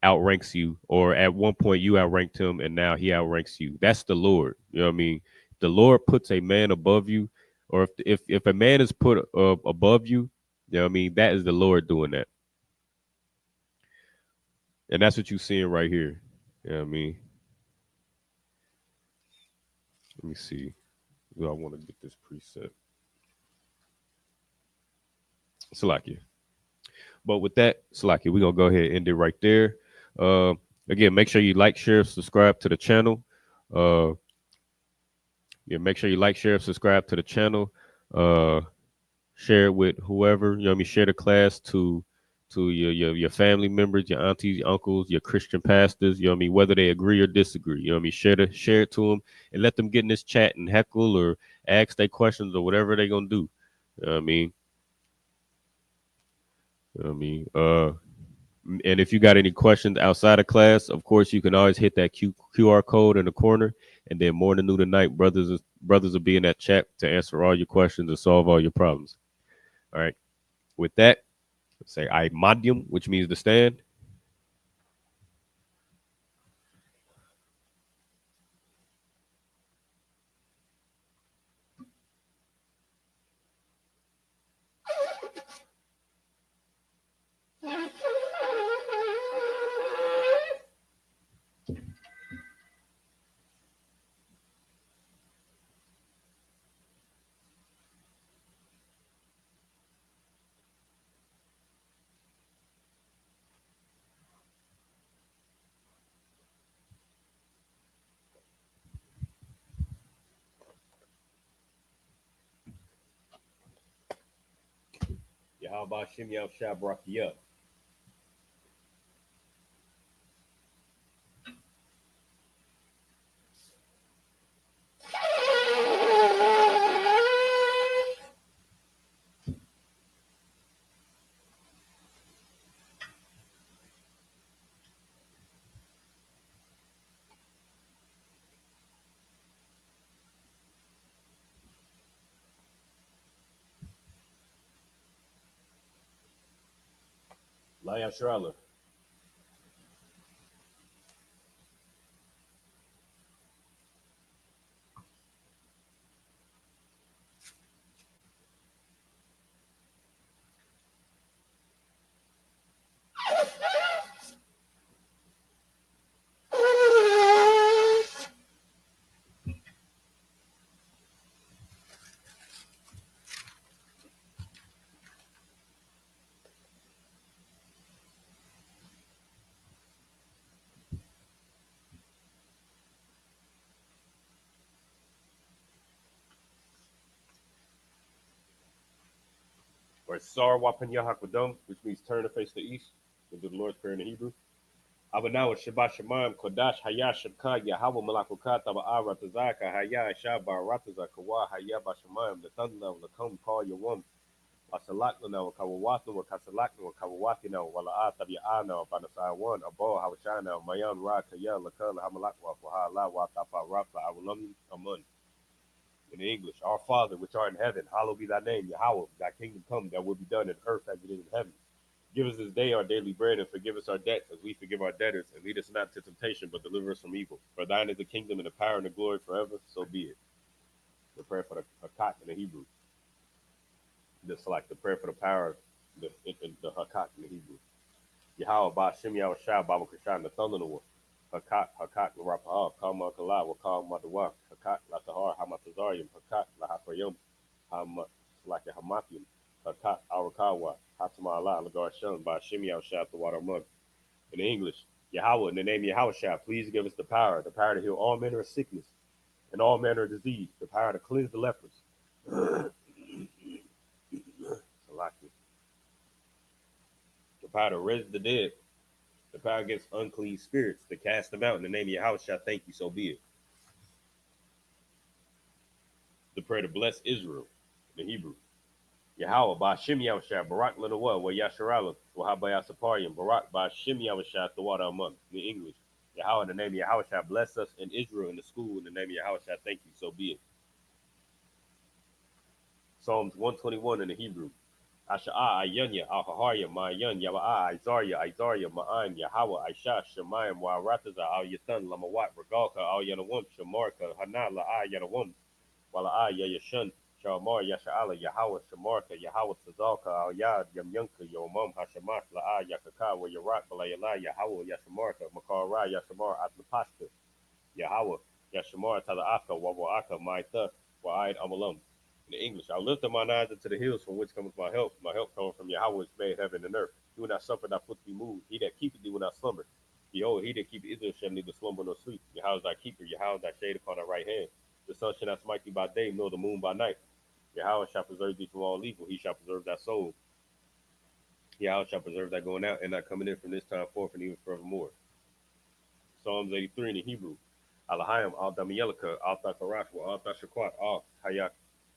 outranks you, or at one point you outranked him and now he outranks you. That's the Lord. You know what I mean? The Lord puts a man above you, or if a man is put above you, you know what I mean? That is the Lord doing that. And that's what you're seeing right here. You know what I mean? Let me see. Do I want to get this preset? Salakia. But with that, Salakia, we're gonna go ahead and end it right there. Uh, Again, make sure you like, share, subscribe to the channel. Uh, yeah, make sure you like, share, subscribe to the channel. Uh, Share it with whoever. You know what I mean? Share the class to your family members, your aunties, your uncles, your Christian pastors. You know what I mean? Whether they agree or disagree. You know what I mean? Share it to them and let them get in this chat and heckle or ask their questions or whatever they're gonna do. You know what I mean? You know what I mean? And if you got any questions outside of class, of course, you can always hit that QR code in the corner. And then morning, noon, and night, brothers will be in that chat to answer all your questions and solve all your problems. All right. With that, say I madium, which means to stand. Yahweh Shem Yav Shabrakiyah. Laya Shrala. Or Sar Wapan Yahakwadum, which means turn to face the east. We'll do the Lord's Prayer in the Hebrew. Abanawa Shabbat Shemaim Kodash Haya Shabka Yahweh Malakukat Aba Ratazaka Haya Shabba Ratazakawa Haya Bashamayim, the thunder of the come call your one. Wasalakna wa Kawawatna wa Kasalakna wa Kawawatina wala Tabiana Banasai one Abo Hawashana Mayan Rakaya Lakala Hamalakwa Wahala Watapa Rafa Awulum Amun. In English, our Father which art in heaven, hallowed be thy name, Yahweh, thy kingdom come, that will be done in earth as it is in heaven. Give us this day our daily bread, and forgive us our debts as we forgive our debtors, and lead us not into temptation, but deliver us from evil. For thine is the kingdom and the power and the glory forever, so be it. The prayer for the Hakat in the Hebrew. Just like the prayer for the power, the Hakat in the Hebrew. Yahweh, Ba Shem Yahweh Shah, Baba Krishan, the thunder in the war. Hakat, Rapah, Kama Kala, Wakal Madawa, Hakat, Latahar, Hamatazarium, Hakat, Lahafayum, Hamat, like a Hamathium, Hakat, Arakawa, Hatama Allah, Lagar Shun, by Shimei Shah, the water mud. In English, Yahweh, in the name of Yahweh Shah, please give us the power to heal all manner of sickness and all manner of disease, the power to cleanse the lepers. The power to raise the dead, the power against unclean spirits, to cast them out in the name of Yahweh Shah, thank you, so be it. The prayer to bless Israel, the Hebrew. Yahweh, by Shem Yahushua, Barak Lanawa, wa Yasharala, wa Habaya Saparian, Barak, by Shem Yahushua, the water among, in English. Yahweh, in the name of Yahushua, bless us in Israel, in the school, in the name of Yahushua, thank you, so be it. Psalms 121 in the Hebrew. Asha'a Ayunya, Alhaharya, Mayun, Yaba'a, Izaria, Ma'an, Yahweh, Aisha, Shemayim, Wa Rataza, Al Yathan, Lamawat, Regalka, Al Yanawum, Shamarka, Hana, La'a Yanawum, Wala'a Yashun, Shamar, Yasha'ala, Yahweh, Shamarka, Yahweh, Tazalka, Al Yad, Yamyunka, Yomam, Hashamash, La'a, Yakaka, Wa Yarak, Balayala, Yahweh, Yashamarka, Makara, Yashamar, Atnapashka, Yahweh, Yashamar, Tala'aka, Wawa'aka, Maitha, Wa'id Amalam. In the English, I lift up mine eyes into the hills from which cometh my help. My help cometh from Yahweh, which made heaven and earth. He will not suffer thy foot to be moved. He that keepeth thee will not slumber. Behold, he that keepeth Israel shall neither slumber nor sleep. Yahweh is thy keeper. Yahweh is thy shade upon thy right hand. The sun shall not smite thee by day, nor the moon by night. Yahweh shall preserve thee from all evil. He shall preserve thy soul. Yahweh shall preserve thy going out and thy coming in from this time forth and even forevermore. Psalms 83 in the Hebrew. Alahayim, al Damiyelika, al Thakarash, wa al Tashakwat, al Hayak,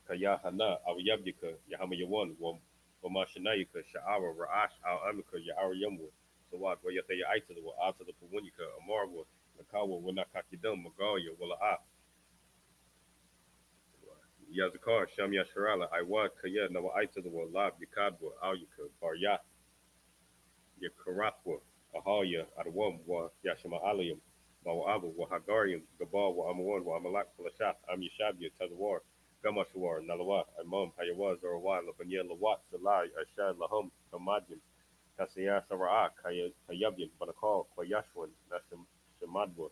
Kayahana, al Yabyika, Yahama Yawan, wa Mashanayika, Sha'ara, Ra'ash, al Amika, Ya'ara Yamwa, Sawat, wa Yataya Aita, wa Alta the Pawunika, Amarwa, Nakawa, wa Nakakidam, Magalia, wa La'a, Yazakar, Sham Yasharala, Iwad, Kaya, Nawa Aita, wa Lab, Yakadwa, Alyaka, Baryat, Yakarakwa, Ahalya, Adawam, wa Yashama Alayam, Mawaba, wa Hagarium, Gabal, wa Amawan, wa Amalak, Falashat, Am Yashabia, Tazawar, Gamashawar, Nalawa, Imam, Hayawaz, Zarawai, Labanya, Lawat, Salai, Ashad, Laham, Kamajin, Kasaya, Sara'a, Kayabyan, Banakal, Kwayashwan, Nasham, Shamadwa,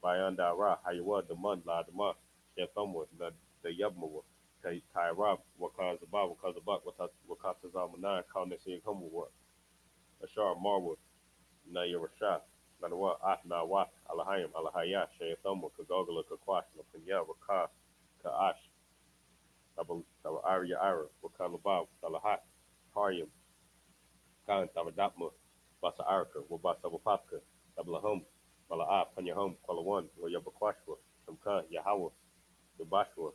Bayanda Ra, Hayawa, Daman, La Dama, Shethamwa, the Yabmawa, Kairab, Wakazaba, Wakazabak, Wakatazamana, Kaunesi, Humwa, Ashar, Marwa, Nayarasha, Nanawa, Nawa, Alahayim, Alahaya, Shayathamwa, Kagogala, Kakwash, Lapanya, Waka, Kaash, Tabaria Ira, Wakalabab, Talahat, Haryam, Kan, Tabadapma, Basa Arka, Wabasa Wapapka, Tablahum, Mala'a, Panyahum, Kwalawan, Wayabakwashwa, Shamka, Yahawa, Yabashwa,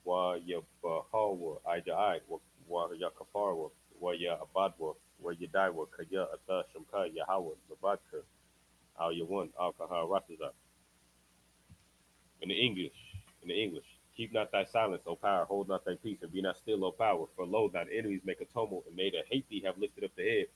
Wa Yabahawa, Ijai, Wa Yakafarwa, Wa Ya Abadwa, Wa Yadaiwa, Kaya, Ata, Shamka, Yahawa, Nabadka, Al Yawan, Al Kaha Rataza. In the English, in the English, keep not thy silence, O power, hold not thy peace, and be not still, O power, for lo, thine enemies make a tumult, and they that hate thee have lifted up the head.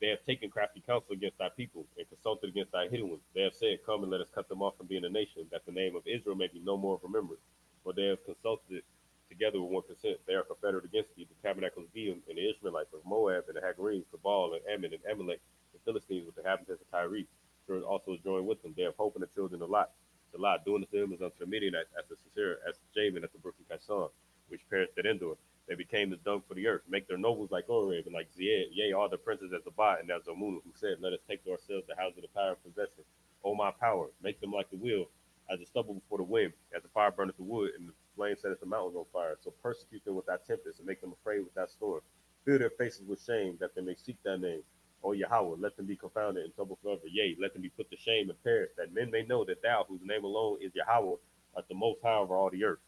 They have taken crafty counsel against thy people, and consulted against thy hidden ones. They have said, come and let us cut them off from being a nation, that the name of Israel may be no more remembered. For they have consulted together with one consent. They are confederate against thee, the tabernacles of Edom, and the Ishmaelites of Moab, and the Hagarenes, Cabal, and Ammon, and Amalek, the Philistines with the inhabitants of Tyre. Sure also is joined with them. They have hope in the children of Lot. To Lot, doing to them as unto the Midianites, as to Sisera, as to Jamin, at the brook of Kison, which perished at Endor. They became as dung for the earth. Make their nobles like Oreb and like Zeed, yea, all the princes as Zabad and as Zamun, who said, let us take to ourselves the house of the power and possession. O my power, make them like the wheel, as the stubble before the wind, as the fire burneth the wood, and the flame setteth the mountains on fire. So persecute them with thy tempest, and make them afraid with thy storm. Fill their faces with shame, that they may seek thy name. O Yahweh, let them be confounded and troubled forever. Yea, let them be put to shame and perish, that men may know that thou, whose name alone is Yahweh, art the most high over all the earth.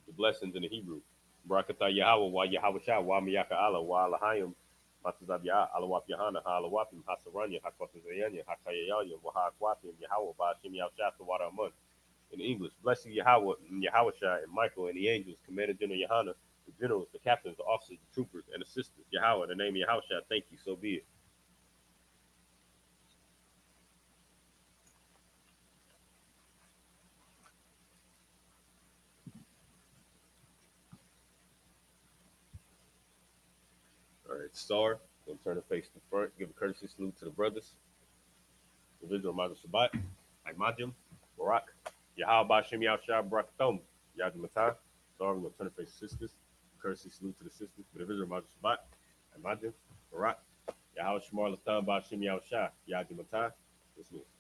The blessings in the Hebrew. Barakatah Yahweh, wa Yahweh Shah, wa Miyaka Allah, wa Alahayim, Matazab Yah, Alawap Yahana, Ha Alawapim, Hasaranya, Hakwatazayanya, Hakayaya, wa Hakwapim, Yahweh, Ba Shim Yahshah, the water Amun. In English, blessing Yahweh and Yahweh Shah and Michael and the angels, Commander General Yahana, the generals, the captains, the officers, the troopers, and assistants. Yahweh, in the name of Yahweh Shah, thank you, so be it. All right, Star, gonna turn the face to front, give a courtesy salute to the brothers. Individual Mazda Shabbat, Imajim, Barak, Yahweh Bashem Yahshua Barak Thom, Yadim Matai. Sorry, we're going to turn the face to sisters. Courtesy salute to the sisters. Individual Mazda Shabbat, Imajim, Barak, Yahweh Shemar Latham Bashem Yahshua, Yadim Matai. Dismissed.